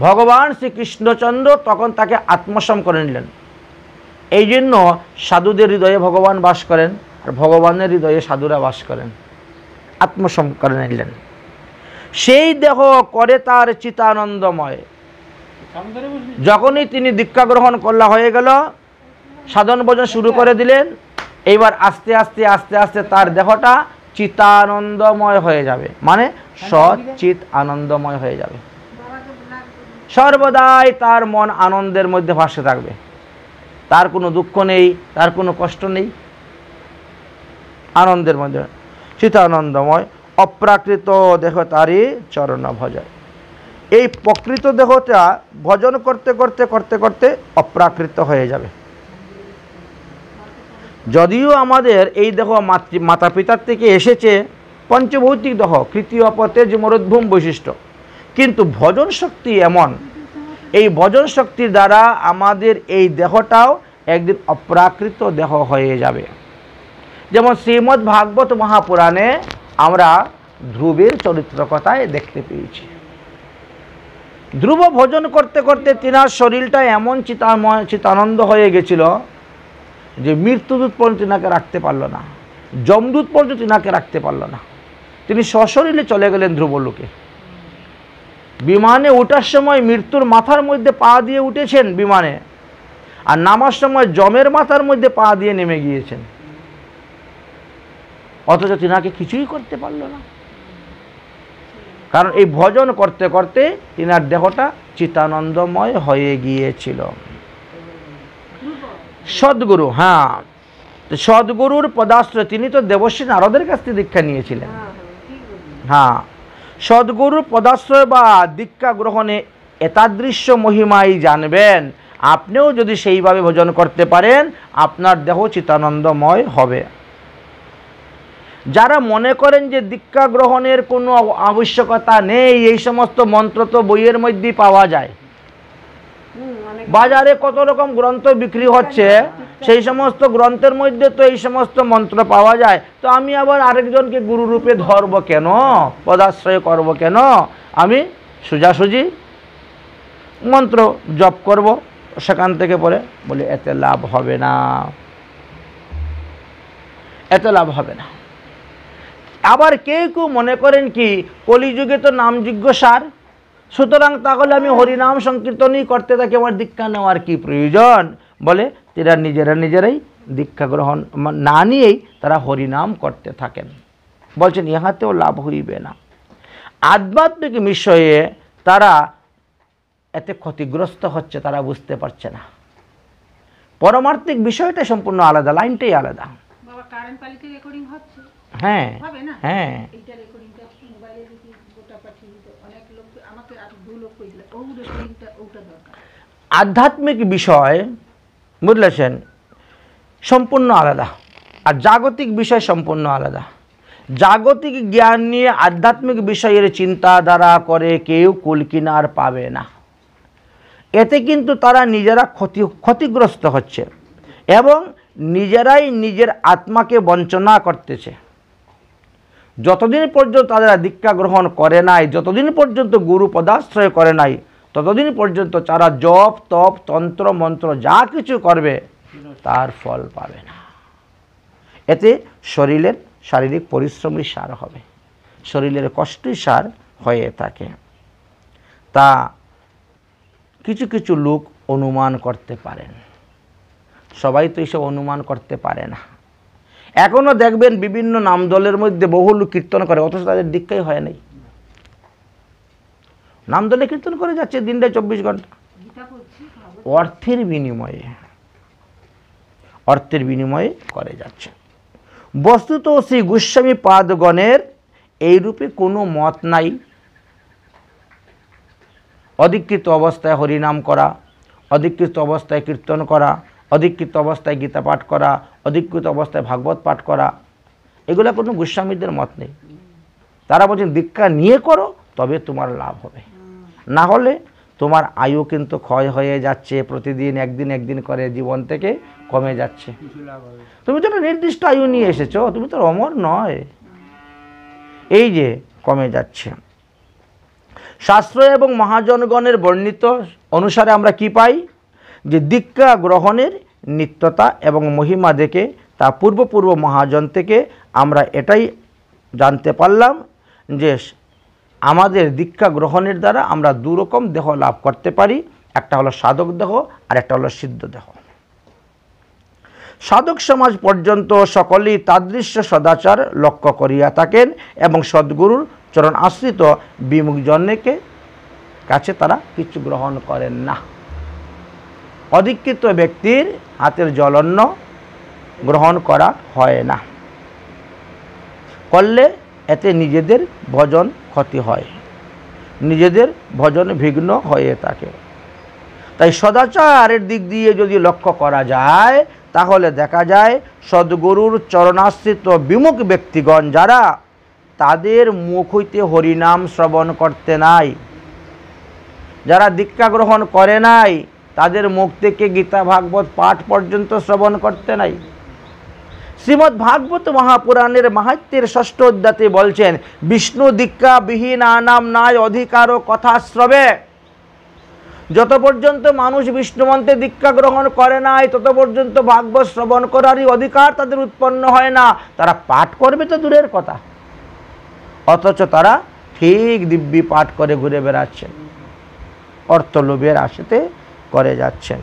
ভগবান শ্রীকৃষ্ণচন্দ্র তখন তাকে আত্মসম করে নিলেন। এই জন্য সাধুদের হৃদয়ে ভগবান বাস করেন, আর ভগবানের হৃদয়ে সাধুরা বাস করেন। আত্মসম করে নিলেন, সেই দেহ করে তার চিতানন্দময়। যখনই তিনি দীক্ষা গ্রহণ করলা হয়ে গেল, সাধন ভজন শুরু করে দিলেন, এইবার আস্তে আস্তে আস্তে আস্তে তার দেহটা চিতানন্দময় হয়ে যাবে, মানে সচিত আনন্দময় হয়ে যাবে। সর্বদাই তার মন আনন্দের মধ্যে ভাসে থাকবে, তার কোনো দুঃখ নেই, তার কোনো কষ্ট নেই, আনন্দের মধ্যে চিতানন্দময়। অপ্রাকৃত দেহ তারই চরণ ভজন। এই প্রকৃত দেহটা ভজন করতে করতে করতে করতে অপ্রাকৃত হয়ে যাবে। যদিও আমাদের এই দেহ মাতা পিতার থেকে এসেছে, পঞ্চভৌতিক দেহ, কৃতীয় অপতেজ মরুদ্ভূম বৈশিষ্ট্য, কিন্তু ভজন শক্তি এমন, এই ভজন শক্তির দ্বারা আমাদের এই দেহটাও একদিন অপ্রাকৃত দেহ হয়ে যাবে। যেমন শ্রীমদ্ ভাগবত মহাপুরাণে আমরা ধ্রুবের চরিত্র কথায় দেখতে পেয়েছি। ধ্রুব ভজন করতে করতে তিনার শরীরটা এমন চিতানন্দ হয়ে গেছিল যে মৃত্যুদূত পর্যন্ত তিনাকে রাখতে পারল না, যমদূত পর্যন্ত তিনাকে রাখতে পারল না। তিনি সশরীরে চলে গেলেন ধ্রুবলোকে। বিমানে ওঠার সময় মৃত্যুর মাথার মধ্যে পা দিয়ে উঠেছেন বিমানে, আর নামার সময় যমের মাথার মধ্যে পা দিয়ে নেমে গিয়েছেন, অথচ তিনাকে কিছুই করতে পারল না। কারণ এই ভজন করতে করতে তিনার দেহটা চিতানন্দময় হয়ে গিয়েছিল। সদ্গুরু, হ্যাঁ, সদ্গুরুর পদাশ্রয়, তিনি তো দেবশ্রী নারদের কাছ থেকে দীক্ষা নিয়েছিলেন। হ্যাঁ, সদ্গুরুর পদাশ্রয় বা দীক্ষা গ্রহণে এতাদৃশ্য মহিমাই জানবেন। আপনিও যদি সেইভাবে ভজন করতে পারেন, আপনার দেহ চিতানন্দময় হবে। যারা মনে করেন যে দীক্ষা গ্রহণের কোনো আবশ্যকতা নেই, এই সমস্ত মন্ত্র তো বইয়ের মধ্যেই পাওয়া যায়, বাজারে কত রকম গ্রন্থ বিক্রি হচ্ছে, সেই সমস্ত গ্রন্থের মধ্যে তো এই সমস্ত মন্ত্র পাওয়া যায়, তো আমি আবার আরেকজনকে গুরুরূপে ধরব কেন, পদাশ্রয় করব কেন? আমি সোজাসুজি মন্ত্র জপ করব সেখান থেকে পরে। বলে এতে লাভ হবে না, এতে লাভ হবে না। আবার কেউ কেউ মনে করেন কি, কলিযুগে তো নামযোগ্য সার, সুতরাং তাহলে আমি হরিনাম সংকীর্তনই করতে থাকি, আমার দীক্ষা নেওয়ার কি প্রয়োজন? বলে তারা নিজেরাই দীক্ষা গ্রহণ না নিয়েই তারা হরিনাম করতে থাকেন। বলছেন ইহাতেও লাভ হইবে না। আধ্যাত্মিক বিষয়ে তারা এতে ক্ষতিগ্রস্ত হচ্ছে, তারা বুঝতে পারছে না। পরমার্থিক বিষয়টা সম্পূর্ণ আলাদা, লাইনটাই আলাদা। হ্যাঁ হ্যাঁ, আধ্যাত্মিক বিষয় বুঝলেছেন সম্পূর্ণ আলাদা, আর জাগতিক বিষয় সম্পূর্ণ আলাদা। জাগতিক জ্ঞান নিয়ে আধ্যাত্মিক বিষয়ের চিন্তাধারা করে কেউ কুলকিনার পাবে না। এতে কিন্তু তারা নিজেরা ক্ষতিগ্রস্ত হচ্ছে এবং নিজেরাই নিজের আত্মাকে বঞ্চনা করতেছে। যতদিন পর্যন্ত তারা দীক্ষা গ্রহণ করে নাই, যতদিন পর্যন্ত গুরু পদাশ্রয় করে নাই, ততদিন পর্যন্ত তারা জপ তপ তন্ত্র মন্ত্র যা কিছু করবে তার ফল পাবে না। এতে শরীরের শারীরিক পরিশ্রমই সার হবে, শরীরের কষ্টই সার হয়ে থাকে। তা কিছু কিছু লোক অনুমান করতে পারেন, সবাই তো এইসব অনুমান করতে পারে না। এখনও দেখবেন বিভিন্ন নাম দলের মধ্যে বহু লোক কীর্তন করে, অথচ তাদের দীক্ষাই হয় নাই। নাম দলে কীর্তন করে যাচ্ছে দিনটায় 24 ঘন্টা, অর্থের বিনিময়ে, অর্থের বিনিময়ে করে যাচ্ছে। বস্তুত শ্রী গোস্বামী পাদগণের এইরূপে কোনো মত নাই। অধিকৃত অবস্থায় হরিনাম করা, অধিকৃত অবস্থায় কীর্তন করা, অধিকৃত অবস্থায় গীতা পাঠ করা, অধিকৃত অবস্থায় ভাগবত পাঠ করা, এগুলো কোনো গোস্বামীদের মত নেই। তারা বলছেন দীক্ষা নিয়ে করো তবে তোমার লাভ হবে, না হলে তোমার আয়ু কিন্তু ক্ষয় হয়ে যাচ্ছে, প্রতিদিন একদিন একদিন করে জীবন থেকে কমে যাচ্ছে। তুমি তো একটা নির্দিষ্ট আয়ু নিয়ে এসেছো, তুমি তো অমর নয়, এই যে কমে যাচ্ছে। শাস্ত্র এবং মহাজনগণের বর্ণিত অনুসারে আমরা কি পাই, যে দীক্ষা গ্রহণের নিত্যতা এবং মহিমা দেখে তা পূর্ব মহাজন থেকে আমরা এটাই জানতে পারলাম যে আমাদের দীক্ষা গ্রহণের দ্বারা আমরা দুরকম দেহ লাভ করতে পারি, একটা হলো সাধক দেহ আর একটা হলো সিদ্ধ দেহ। সাধক সমাজ পর্যন্ত সকলেই তাদৃশ্য সদাচার লক্ষ্য করিয়া থাকেন এবং সদ্গুরুর চরণ আশ্রিত বিমুখ জনকে কাছে তারা কিছু গ্রহণ করেন না। অধিকৃত ব্যক্তির হাতের জলন্ন গ্রহণ করা হয় না, করলে এতে নিজেদের ভজন ক্ষতি হয়, নিজেদের ভজন বিঘ্ন হয়ে থাকে। তাই সদাচারের দিক দিয়ে যদি লক্ষ্য করা যায় তাহলে দেখা যায় সদ্গুরুর চরণাশ্রিত বিমুখ ব্যক্তিগণ যারা, তাদের মুখ হইতে হরিনাম শ্রবণ করতে নাই, যারা দীক্ষা গ্রহণ করে নাই তাদের মুখ থেকে গীতা ভাগবত পাঠ পর্যন্ত শ্রবণ করতে নাই। শ্রীমদ্ ভাগবত মহাপুরাণের মাহাত্ম্যের 6ষ্ঠ অধ্যায়ে বলছেন, বিষ্ণু দীক্ষা বিহীনানাম নাই অধিকারও কথা শ্রবে। যত পর্যন্ত মানুষ বিষ্ণু মন্ত্রে দীক্ষা গ্রহণ করে নাই তত পর্যন্ত ভাগবত শ্রবণ করারই অধিকার তাদের উৎপন্ন হয় না। তারা পাঠ করবে তো দূরের কথা, অথচ তারা ঠিক দিব্যি পাঠ করে ঘুরে বেড়াচ্ছেন, অর্থলোভের আশাতে করে যাচ্ছেন।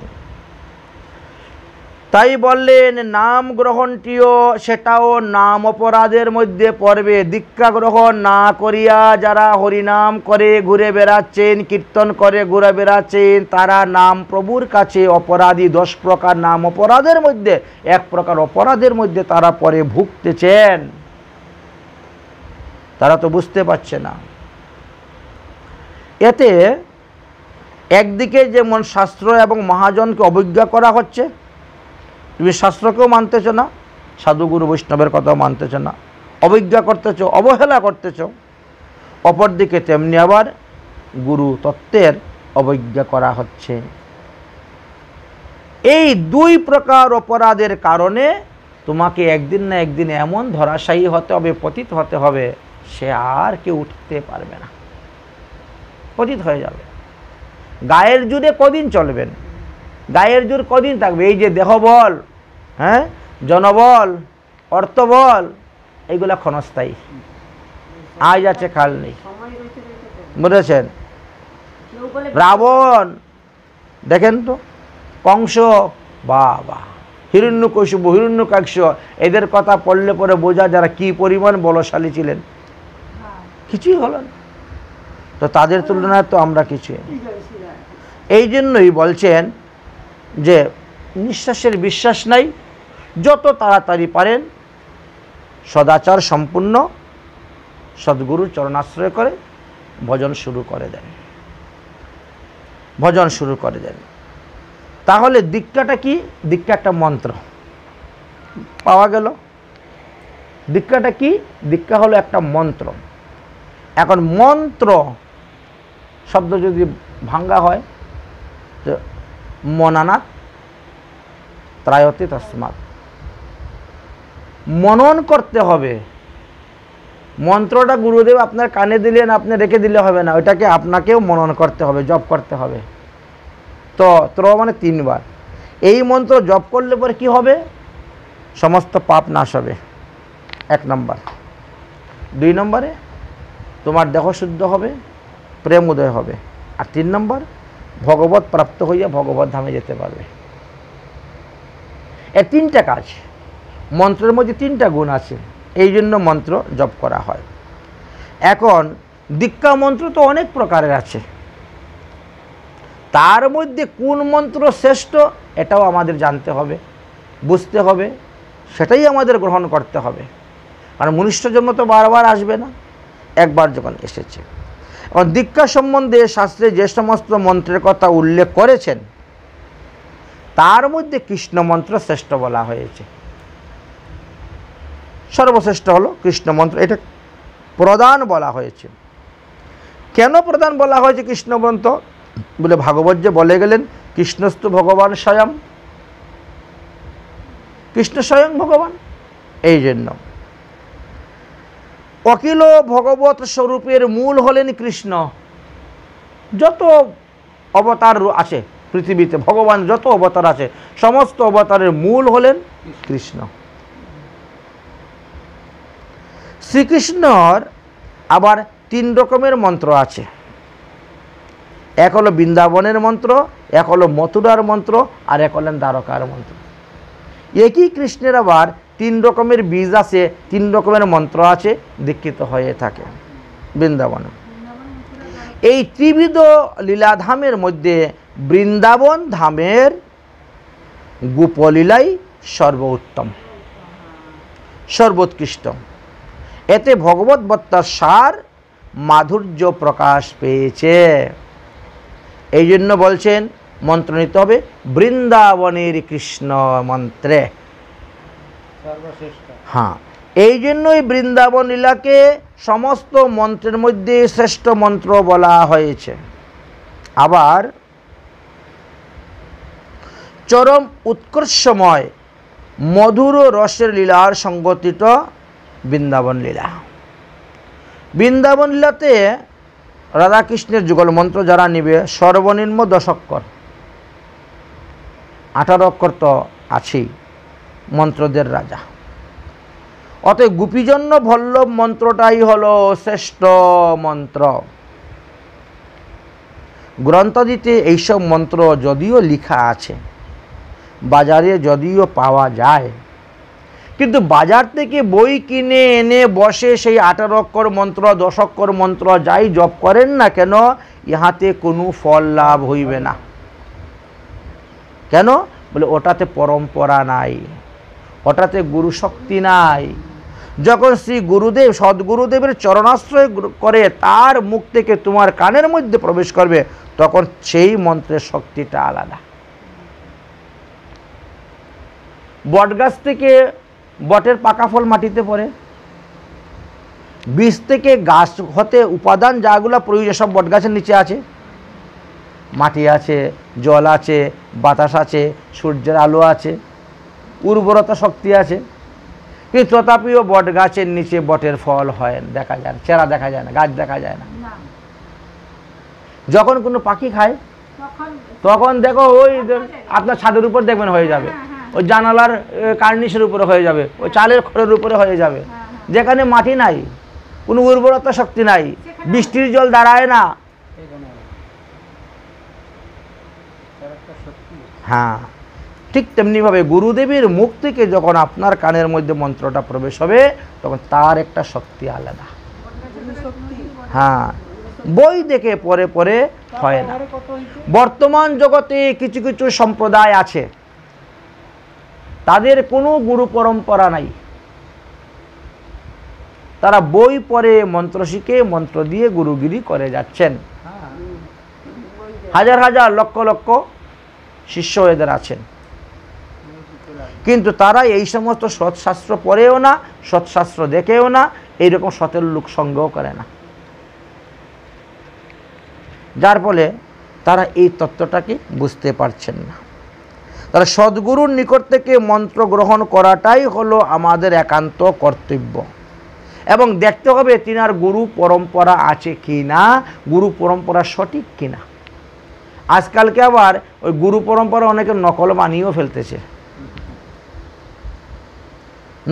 তাই বললেন নাম গ্রহণটিও সেটাও নাম অপরাধের মধ্যে পড়বে। দীক্ষা গ্রহণ না করিয়া যারা হরিনাম করে ঘুরে বেড়াচ্ছেন, কীর্তন করে ঘুরে বেড়াচ্ছেন, তারা নাম প্রভুর কাছে অপরাধী। 10 প্রকার নাম অপরাধের মধ্যে 1 প্রকার অপরাধের মধ্যে তারা পরে ভুগতেছেন, তারা তো বুঝতে পারছে না। এতে একদিকে যেমন শাস্ত্র এবং মহাজনকে অবজ্ঞা করা হচ্ছে, তুমি শাস্ত্রকেও মানতেছ না, সাধুগুরু বৈষ্ণবের কথাও মানতেছ না, অবজ্ঞা করতেছ, অবহেলা করতেছ। অপরদিকে তেমনি আবার গুরু তত্ত্বের অবজ্ঞা করা হচ্ছে। এই 2 প্রকার অপরাধের কারণে তোমাকে একদিন না একদিন এমন ধরাশায়ী হতে হবে, পতিত হতে হবে, সে আর কেউ উঠতে পারবে না, পতিত হয়ে যাবে। গায়ের জোরে কদিন চলবেন, গায়ের জোর কদিন থাকবে? এই যে দেহবল, হ্যাঁ, জনবল, অর্থবল, এইগুলা ক্ষণস্থায়ী, আজ আছে কাল নেই, বুঝেছেন? রাবণ দেখেন তো, কংস, বাবা, হিরণ্যকশিপ, হিরণ্যকাক্ষ, এদের কথা পড়লে পরে বোঝা যারা কি পরিমাণ বলশালী ছিলেন। কিছুই হলো না, তো তাদের তুলনায় তো আমরা কিছুই। এই জন্যই বলছেন যে নিঃশ্বাসের বিশ্বাস নাই, যত তাড়াতাড়ি পারেন সদাচার সম্পূর্ণ সদ্গুরুর চরণাশ্রয় করে ভজন শুরু করে দেন, ভজন শুরু করে দেন। তাহলে দীক্ষাটা কি? দীক্ষা একটা মন্ত্র পাওয়া গেল। দীক্ষাটা কি? দীক্ষা হলো একটা মন্ত্র। এখন মন্ত্র শব্দ যদি ভাঙ্গা হয় তো মননাৎ ত্রায়তে তস্মাৎ, মনন করতে হবে। মন্ত্রটা গুরুদেব আপনার কানে দিলেন, আপনি রেখে দিলে হবে না, ওইটাকে আপনাকেও মনন করতে হবে, জপ করতে হবে। তো মানে 3 বার এই মন্ত্র জপ করলে পরে কি হবে? সমস্ত পাপ নাশ হবে, 1 নম্বর। 2 নম্বরে তোমার দেহ শুদ্ধ হবে, প্রেম উদয় হবে। আর 3 নম্বর, ভগবত প্রাপ্ত হইয়া ভগবত ধামে যেতে পারবে। এর 3টা কাজ। মন্ত্রের মধ্যে 3টা গুণ আছে, এই জন্য মন্ত্র জপ করা হয়। এখন দীক্ষা মন্ত্র তো অনেক প্রকারের আছে, তার মধ্যে কোন মন্ত্র শ্রেষ্ঠ এটাও আমাদের জানতে হবে, বুঝতে হবে, সেটাই আমাদের গ্রহণ করতে হবে। কারণ মনুষ্য জন্ম তো বারবার আসবে না, একবার যখন এসেছে। এবং দীক্ষা সম্বন্ধে শাস্ত্রে যে সমস্ত মন্ত্রের কথা উল্লেখ করেছেন তার মধ্যে কৃষ্ণ মন্ত্র শ্রেষ্ঠ বলা হয়েছে। সর্বশ্রেষ্ঠ হলো কৃষ্ণ মন্ত্র, এটা প্রধান বলা হয়েছে। কেন প্রধান বলা হয়েছে কৃষ্ণ মন্ত্র বলে? ভাগবত যে বলে গেলেন, কৃষ্ণস্তু ভগবান স্বয়ং, কৃষ্ণ স্বয়ং ভগবান। এই জন্য অখিল ভগবত স্বরূপের মূল হলেন কৃষ্ণ। যত অবতার আছে পৃথিবীতে, ভগবান যত অবতার আছে সমস্ত অবতারের মূল হলেন কৃষ্ণ। শ্রীকৃষ্ণর আবার 3 রকমের মন্ত্র আছে। এক হলো বৃন্দাবনের মন্ত্র, এক হলো মথুরার মন্ত্র, আর এক হলেন দ্বারকার মন্ত্র। একই কৃষ্ণের আবার 3 রকমের বীজ আছে, 3 রকমের মন্ত্র আছে, দীক্ষিত হয়ে থাকে বৃন্দাবনে। এই ত্রিবিধ লীলাধামের মধ্যে বৃন্দাবন ধামের গোপলীলাই সর্বোত্তম, সর্বোৎকৃষ্ট। এতে ভগবত বত্তার সার মাধুর্য প্রকাশ পেয়েছে। এই জন্য বলছেন মন্ত্র নিতে হবে বৃন্দাবনের কৃষ্ণ মন্ত্রে। হ্যাঁ, এই জন্যই বৃন্দাবন লীলাকে সমস্ত মন্ত্রের মধ্যে শ্রেষ্ঠ মন্ত্র বলা হয়েছে। আবার চরম উৎকর্ষময় মধুর রসের লীলার সংগঠিত বৃন্দাবন লীলা। বৃন্দাবন লীলাতে রাধাকৃষ্ণের যুগল মন্ত্র যারা নিবে সর্বনিম্ন 10 অক্ষর, 18 অক্ষর তো আছেই, মন্ত্রদের রাজা। অতএব গোপীজন্য বল্লভ মন্ত্রটাই হলো শ্রেষ্ঠ মন্ত্র। গ্রন্থাদিতে এইসব মন্ত্র যদিও লেখা আছে, বাজারে যদিও পাওয়া যায়, কিন্তু বাজার থেকে বই কিনে এনে বসে সেই 18 অক্ষর মন্ত্র 10 অক্ষর মন্ত্র যাই জপ করেন না কেন, ইহাতে কোনো ফল লাভ হইবে না। কেন বলে? ওটাতে পরম্পরা নাই, ওটাতে গুরু শক্তি নাই। যখন শ্রী গুরুদেব সদ্গুরুদেবের চরণাশ্রয় করে তার মুখ থেকে তোমার কানের মধ্যে প্রবেশ করবে, তখন সেই মন্ত্রের শক্তিটা আলাদা। বটগাছ থেকে বটের পাকা ফল মাটিতে পড়ে, বীজ থেকে গাছ হতে উপাদান যাগুলো প্রয়োজন সব বটগাছের নিচে আছে। মাটি আছে, জল আছে, বাতাস আছে, সূর্যের আলো আছে, উর্বরতা শক্তি আছে, কিন্তু তথাপিও বট গাছের নিচে বটের ফল হয় দেখা যায় না, চেরা দেখা যায় না, গাছ দেখা যায় না। যখন কোনো পাখি খায় তখন দেখো ওই আপনার ছাদের উপর দেখবেন হয়ে যাবে, ওই জানালার কার্নিশের উপরে হয়ে যাবে, ওই চালের খড়ের উপরে হয়ে যাবে। যেখানে মাটি নাই, কোনো উর্বরতা শক্তি নাই, বৃষ্টির জল দাঁড়ায় না। হ্যাঁ, ঠিক তেমনিভাবে গুরুদেবের মুখ থেকে যখন আপনার কানের মধ্যে মন্ত্রটা প্রবেশ হবে তখন তার একটা শক্তি আলাদা। হ্যাঁ, বই দেখে পরে পরে হয় না। বর্তমান জগতে কিছু কিছু সম্প্রদায় আছে, তাদের কোনো গুরু পরম্পরা নাই। তারা বই পড়ে মন্ত্র শিখে মন্ত্র দিয়ে গুরুগিরি করে যাচ্ছেন। হাজার হাজার লক্ষ লক্ষ শিষ্য এদের আছেন, কিন্তু তারা এই সমস্ত সৎশাস্ত্র পড়েও না, সৎশাস্ত্র দেখেও না, এইরকম সতের লোক সঙ্গও করে না। যার ফলে তারা এই তত্ত্বটাকে বুঝতে পারছেন না। তারা সদ্গুরুর নিকট থেকে মন্ত্র গ্রহণ করাটাই হলো আমাদের একান্ত কর্তব্য, এবং দেখতে হবে তিনার গুরু পরম্পরা আছে কি না, গুরু পরম্পরা সঠিক কিনা। আজকালকে আবার ওই গুরু পরম্পরা অনেকে নকল বানিয়েও ফেলতেছে।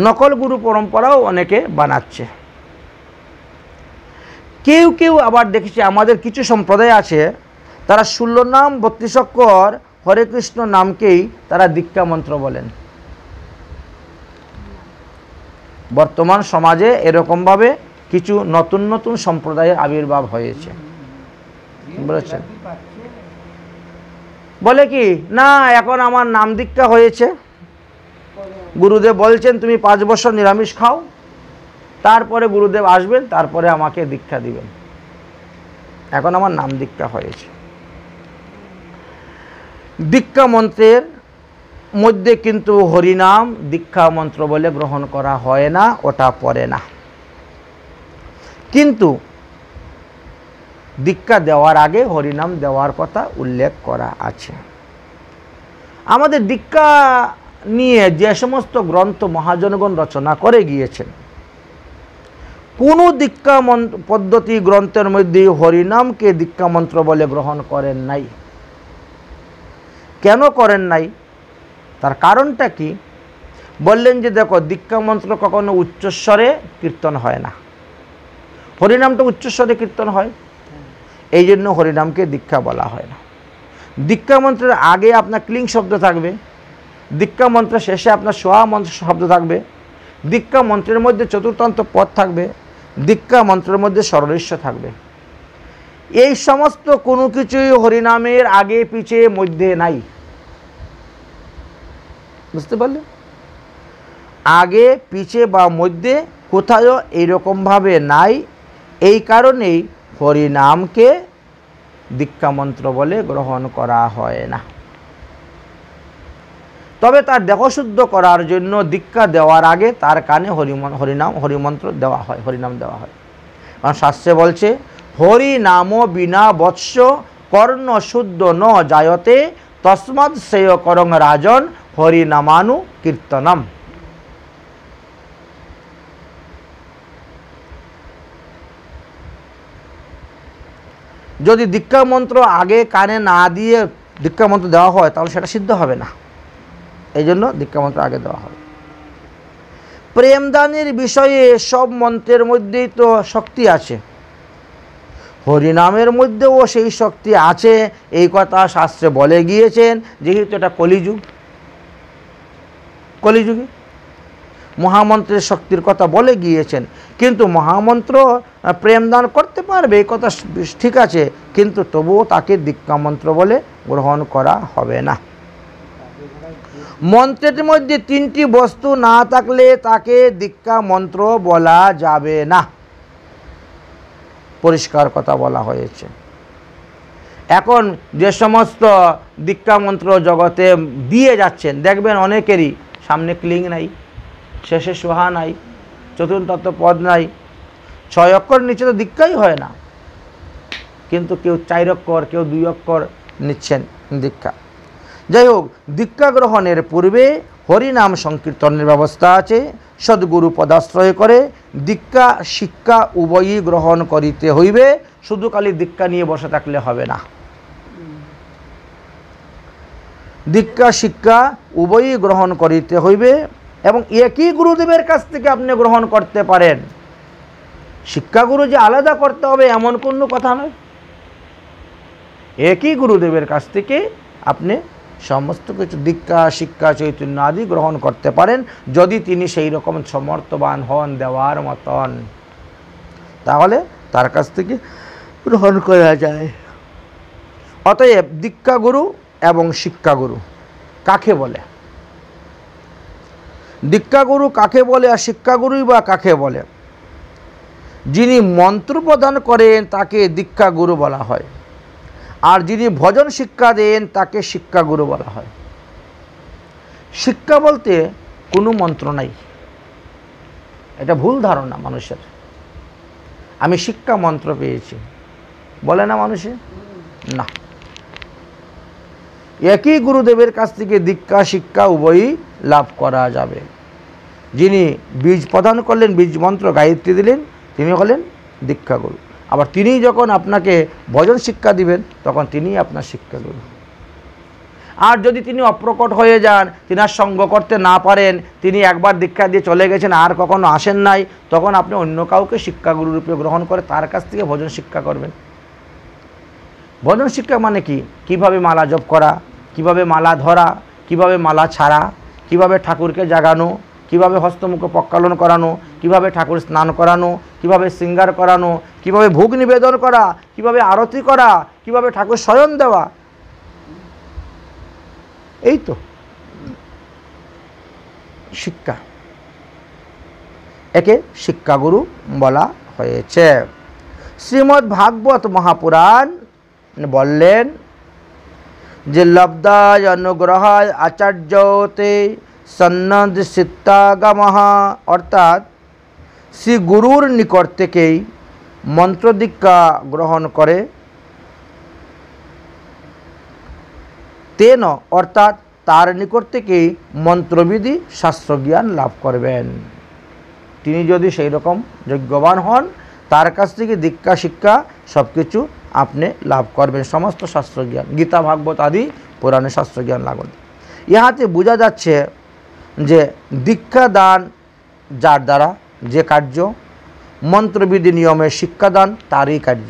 নকল গুরু পরম্পরাও অনেকে বানাচ্ছে। কেউ কেউ আবার দেখেছি আমাদের কিছু সম্প্রদায় আছে, তারা 16 নাম 32 অক্ষর হরে কৃষ্ণ নামকেই তারা দীক্ষা মন্ত্র বলেন। বর্তমান সমাজে এরকমভাবে কিছু নতুন নতুন সম্প্রদায়ের আবির্ভাব হয়েছে। বলেছেন বলে কি না, এখন আমার নাম দীক্ষা হয়েছে, গুরুদেব বলছেন তুমি 5 বছর নিরামিষ খাও, তারপরে গুরুদেব আসবেন, তারপরে আমাকে দীক্ষা দিবেন, এখন আমার নাম দীক্ষা হয়েছে। দীক্ষা মন্ত্রের মধ্যে কিন্তু হরিনাম দীক্ষা মন্ত্র বলে গ্রহণ করা হয় না, ওটা পড়ে না। কিন্তু দীক্ষা দেওয়ার আগে হরিনাম দেওয়ার কথা উল্লেখ করা আছে। আমাদের দীক্ষা নিয়ে যে সমস্ত গ্রন্থ মহাজনগণ রচনা করে গিয়েছেন, কোন দীক্ষা পদ্ধতি গ্রন্থের মধ্যে হরিনামকে দীক্ষা মন্ত্র বলে গ্রহণ করেন নাই। কেন করেন নাই, তার কারণটা কি? বললেন যে দেখো, দীক্ষা মন্ত্র কখনো উচ্চস্বরে কীর্তন হয় না, হরিনামটা উচ্চস্বরে কীর্তন হয়, এই জন্য হরিনামকে দীক্ষা বলা হয় না। দীক্ষা মন্ত্রের আগে আপনার ক্লিং শব্দ থাকবে, দীক্ষা মন্ত্রের শেষে আপনার সোহা মন্ত্র শব্দ থাকবে, দীক্ষা মন্ত্রের মধ্যে চতুর্থান্ত পদ থাকবে, দীক্ষা মন্ত্রের মধ্যে ষড়ঋষ্য থাকবে। এই সমস্ত কোনো কিছুই হরিনামের আগে পিছে মধ্যে নাই। বুঝতে পারলে? আগে পিছে বা মধ্যে কোথাও এইরকমভাবে নাই। এই কারণেই হরিনামকে দীক্ষা মন্ত্র বলে গ্রহণ করা হয় না। তবে তার দেহশুদ্ধ করার জন্য দীক্ষা দেওয়ার আগে তার কানে হরিমন্ত্র দেওয়া হয়, হরিনাম দেওয়া হয়। কারণ শাস্ত্রে বলছে হরিনাম বিনা বৎস কর্ণ শুদ্ধ ন জায়তে তস্মাৎ শ্রেয় করং রাজন হরিনামানু কীর্তনম। যদি দীক্ষা মন্ত্র আগে কানে না দিয়ে দীক্ষা মন্ত্র দেওয়া হয় তাহলে সেটা সিদ্ধ হবে না, এই জন্য দীক্ষা মন্ত্র আগে দেওয়া হবে। প্রেমদানের বিষয়ে সব মন্ত্রের মধ্যেই তো শক্তি আছে, হরিনামের মধ্যেও সেই শক্তি আছে, এই কথা শাস্ত্রে বলে গিয়েছেন। যেহেতু এটা কলিযুগে মহামন্ত্রের শক্তির কথা বলে গিয়েছেন, কিন্তু মহামন্ত্র প্রেমদান করতে পারবে এই কথা ঠিক আছে, কিন্তু তবুও তাকে দীক্ষা মন্ত্র বলে গ্রহণ করা হবে না। মন্ত্রের মধ্যে 3টি বস্তু না থাকলে তাকে দীক্ষা মন্ত্র বলা যাবে না, পরিষ্কার কথা বলা হয়েছে। এখন যে সমস্ত দীক্ষা মন্ত্র জগতে দিয়ে যাচ্ছেন, দেখবেন অনেকেরই সামনে ক্লিং নাই, শেষে সোহা নাই, চতুর্থ পদ নাই, 6 অক্ষর নিচে তো দীক্ষাই হয় না, কিন্তু কেউ 4 অক্ষর, কেউ 2 অক্ষর নিচ্ছেন দীক্ষা। যাই হোক, দীক্ষা গ্রহণের পূর্বে হরিনাম সংকীর্তনের ব্যবস্থা আছে। সদ্গুরু পদাশ্রয় করে দীক্ষা শিক্ষা উভয়ই গ্রহণ করিতে হইবে, শুধু খালি দীক্ষা নিয়ে বসে থাকলে হবে না। দীক্ষা শিক্ষা উভয়ই গ্রহণ করিতে হইবে এবং একই গুরুদেবের কাছ থেকে আপনি গ্রহণ করতে পারেন। শিক্ষাগুরু যে আলাদা করতে হবে এমন কোনো কথা নয়, একই গুরুদেবের কাছ থেকে আপনি সমস্ত কিছু দীক্ষা শিক্ষা চৈতন্য আদি গ্রহণ করতে পারেন, যদি তিনি সেই রকম সমর্থবান হন, দেওয়ার মতন, তাহলে তার কাছ থেকে গ্রহণ করা যায়। অতএব দীক্ষাগুরু এবং শিক্ষাগুরু কাকে বলে, দীক্ষাগুরু কাকে বলে আর শিক্ষাগুরুই বা কাকে বলে? যিনি মন্ত্র প্রদান করেন তাকে দীক্ষাগুরু বলা হয়, আর যিনি ভজন শিক্ষা দেন তাকে শিক্ষাগুরু বলা হয়। শিক্ষা বলতে কোনো মন্ত্র নাই, এটা ভুল ধারণা মানুষের। আমি শিক্ষা মন্ত্র পেয়েছি বলে না মানুষে, না। একই গুরুদেবের কাছ থেকে দীক্ষা শিক্ষা উভয়ই লাভ করা যাবে। যিনি বীজ প্রদান করলেন, বীজ মন্ত্র গায়ত্রী দিলেন, তিনি হলেন দীক্ষাগুরু। আবার তিনি যখন আপনাকে ভজন শিক্ষা দিবেন তখন তিনি আপনার শিক্ষাগুরু। আর যদি তিনি অপ্রকট হয়ে যান, তিনার সঙ্গ করতে না পারেন, তিনি একবার দীক্ষা দিয়ে চলে গেছেন আর কখনো আসেন নাই, তখন আপনি অন্য কাউকে শিক্ষাগুরু রূপে গ্রহণ করে তার কাছ থেকে ভজন শিক্ষা করবেন। ভজন শিক্ষা মানে কি? কিভাবে মালা জপ করা, কিভাবে মালা ধরা, কিভাবে মালা ছাড়া, কিভাবে ঠাকুরকে জাগানো, কিভাবে হস্তমুখ প্রক্ষালন করানো, কিভাবে ঠাকুর স্নান করানো, কিভাবে শৃঙ্গার করানো, কিভাবে ভোগ নিবেদন করা, কিভাবে আরতি করা, কিভাবে ঠাকুর শয়ন দেওয়া, এই তো শিক্ষা। একে শিক্ষাগুরু বলা হয়েছে। শ্রীমদ্ ভাগবত মহাপুরাণ বললেন যে লব্ধায় অনুগ্রহায় আচার্যতে সন্নদ সিত্তাগমঃ, অর্থাৎ শ্রী গুরুর নিকট থেকেই মন্ত্র দীক্ষা গ্রহণ করে, তেন অর্থাৎ তার নিকট থেকেই মন্ত্রবিধি শাস্ত্রজ্ঞান লাভ করবেন। তিনি যদি সেই রকম যোগ্যবান হন, তার কাছ থেকে দীক্ষা শিক্ষা সব কিছু আপনি লাভ করবেন, সমস্ত শাস্ত্রজ্ঞান, গীতা ভাগবত আদি পুরাণের শাস্ত্রজ্ঞান লাগবে। ইহাতে বোঝা যাচ্ছে যে দীক্ষা দান যার দ্বারা যে কার্য, মন্ত্রবিধি নিয়মের শিক্ষাদান তারই কার্য।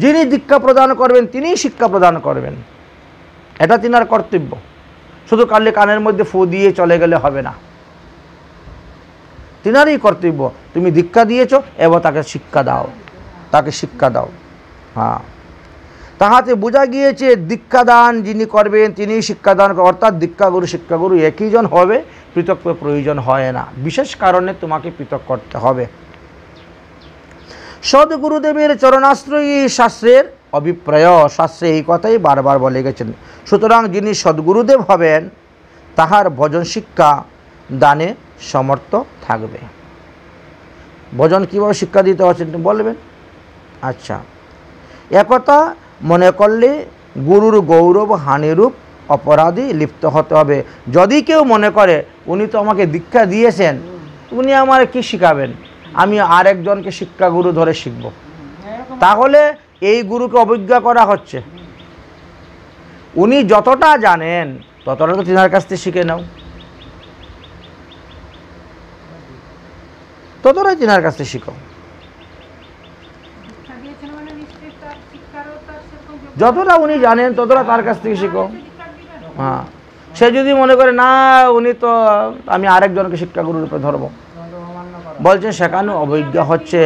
যিনি দীক্ষা প্রদান করবেন তিনিই শিক্ষা প্রদান করবেন, এটা তিনার কর্তব্য। শুধু কালে কানের মধ্যে ফু দিয়ে চলে গেলে হবে না, তিনারই কর্তব্য। তুমি দীক্ষা দিয়েছ, এবার তাকে শিক্ষা দাও, তাকে শিক্ষা দাও। হ্যাঁ, তাহাতে বোঝা গিয়েছে দীক্ষাদান যিনি করবেন তিনি শিক্ষাদান, অর্থাৎ দীক্ষাগুরু শিক্ষাগুরু একই জন হবে, পৃথক প্রয়োজন হয় না, বিশেষ কারণে তোমাকে পৃথক করতে হবে। সদ্গুরুদেবের চরণাশ্রয়ী শাস্ত্রের অভিপ্রায়, শাস্ত্রে এই কথাই বারবার বলে গেছেন। সুতরাং যিনি সদ্গুরুদেব হবেন তাহার ভজন শিক্ষা দানে সমর্থ থাকবে। ভজন কীভাবে শিক্ষা দিতে হচ্ছে বলবেন? আচ্ছা, একথা মনে করলে গুরুর গৌরব হানিরূপ অপরাধী লিপ্ত হতে হবে। যদি কেউ মনে করে উনি তো আমাকে দীক্ষা দিয়েছেন, উনি আমার কি শিখাবেন, আমি আরেকজনকে শিক্ষাগুরু ধরে শিখব, তাহলে এই গুরুকে অবজ্ঞা করা হচ্ছে। উনি যতটা জানেন ততটা তো তিনার কাছ থেকে শিখে নাও, ততটাই তিনার কাছ থেকে শিখো। যতটা উনি জানেন ততটা তার কাছ থেকে শিখো। হ্যাঁ, সে যদি মনে করে না উনি তো, আমি আরেকজনকে শিক্ষাগুরু রূপে ধরবো, বলছেন সেখানে অবজ্ঞা হচ্ছে।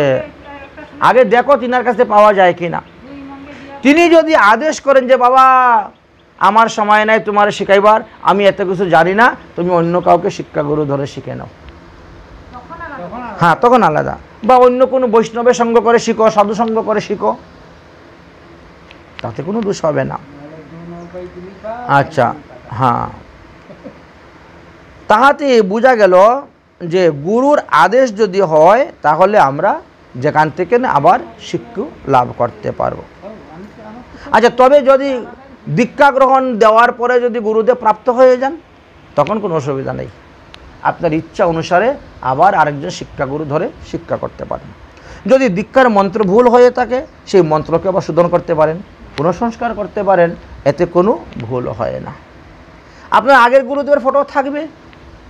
আগে দেখো তিনার কাছে পাওয়া যায় কি না। তিনি যদি আদেশ করেন যে বাবা আমার সময় নাই তোমার শিখাইবার, আমি এত কিছু জানি না, তুমি অন্য কাউকে শিক্ষাগুরু ধরে শিখে নাও, হ্যাঁ তখন আলাদা। বা অন্য কোনো বৈষ্ণবের সঙ্গ করে শিখো, সাধু সঙ্গ করে শিখো, তাতে কোনো দোষ হবে না। আচ্ছা, হ্যাঁ, তাহাতে বোঝা গেল যে গুরুর আদেশ যদি হয় তাহলে আমরা যেখান থেকে না আবার শিক্ষা লাভ করতে পারবো। আচ্ছা, তবে যদি দীক্ষা গ্রহণ দেওয়ার পরে যদি গুরুদেব প্রাপ্ত হয়ে যান তখন কোনো অসুবিধা নেই, আপনার ইচ্ছা অনুসারে আবার আরেকজন শিক্ষাগুরু ধরে শিক্ষা করতে পারেন। যদি দীক্ষার মন্ত্র ভুল হয়ে থাকে সেই মন্ত্রকে আবার শোধন করতে পারেন, পুনঃসংস্কার করতে পারেন, এতে কোনো ভুল হয় না। আপনার আগের গুরুদেবের ফটো থাকবে,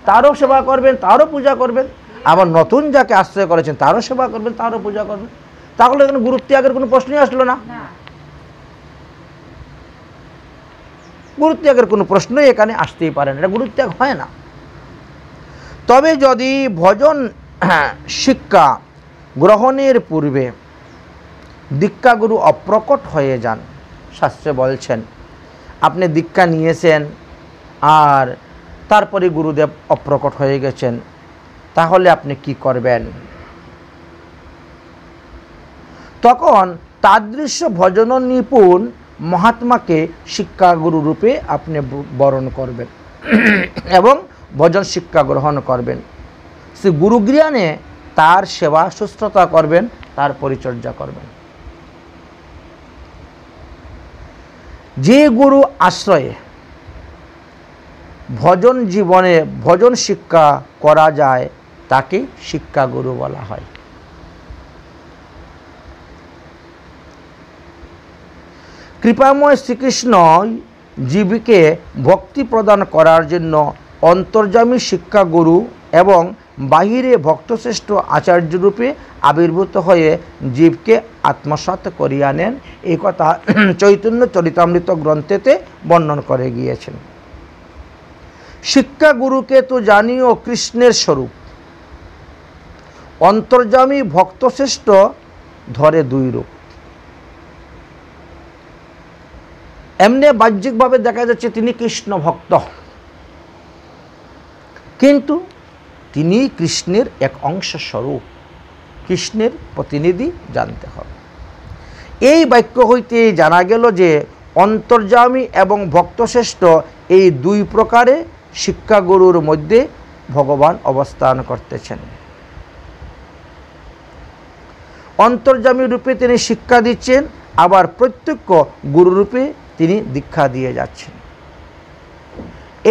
তারও সেবা করবেন, তারও পূজা করবেন, আবার নতুন যাকে আশ্রয় করেছেন তারও সেবা করবেন, তারও পূজা করবেন, তাহলে এখানে গুরুত্যাগের কোনো প্রশ্নই আসলো না। গুরুত্যাগের কোনো প্রশ্নই এখানে আসতেই পারে না, এটা গুরুত্যাগ হয় না। তবে যদি ভজন শিক্ষা গ্রহণের পূর্বে দীক্ষাগুরু অপ্রকট হয়ে যান, শাস্ত্রে বলছেন আপনি দীক্ষা নিয়েছেন আর তারপরে গুরুদেব অপ্রকট হয়ে গেছেন, তাহলে আপনি কি করবেন? তখন তাদৃশ্য ভজন নিপুণ মহাত্মাকে শিক্ষাগুরু রূপে আপনি বরণ করবেন এবং ভজন শিক্ষা গ্রহণ করবেন। সে গুরুজ্ঞানে তার সেবা শুশ্রূষা করবেন, তার পরিচর্যা করবেন। যে গুরু আশ্রয়ে ভজন জীবনে ভজন শিক্ষা করা যায় তাকে শিক্ষাগুরু বলা হয়। কৃপাময় শ্রীকৃষ্ণ জীবকে ভক্তি প্রদান করার জন্য অন্তর্যামী শিক্ষাগুরু এবং বাহিরে ভক্তশ্রেষ্ঠ আচার্যরূপে আবির্ভূত হয়ে জীবকে আত্মসাৎ করিয়া নেন, এই কথা চৈতন্য চরিতামৃত গ্রন্থেতে বর্ণন করে গিয়েছেন। শিক্ষাগুরুকে তো জানিও কৃষ্ণের স্বরূপ, অন্তর্যামী ভক্তশ্রেষ্ঠ ধরে দুই রূপ। এমনি বাহ্যিকভাবে দেখা যাচ্ছে তিনি কৃষ্ণ ভক্ত, কিন্তু তিনি কৃষ্ণের এক অংশ স্বরূপ, কৃষ্ণের প্রতিনিধি জানতে হবে। এই বাক্য হইতে জানা গেল যে অন্তর্যামী এবং ভক্তশ্রেষ্ঠ এই দুই প্রকারে শিক্ষাগুরুর মধ্যে ভগবান অবস্থান করতেছেন। অন্তর্যামী রূপে তিনি শিক্ষা দিচ্ছেন, আবার প্রত্যক্ষ গুরুরূপে তিনি দীক্ষা দিয়ে যাচ্ছেন।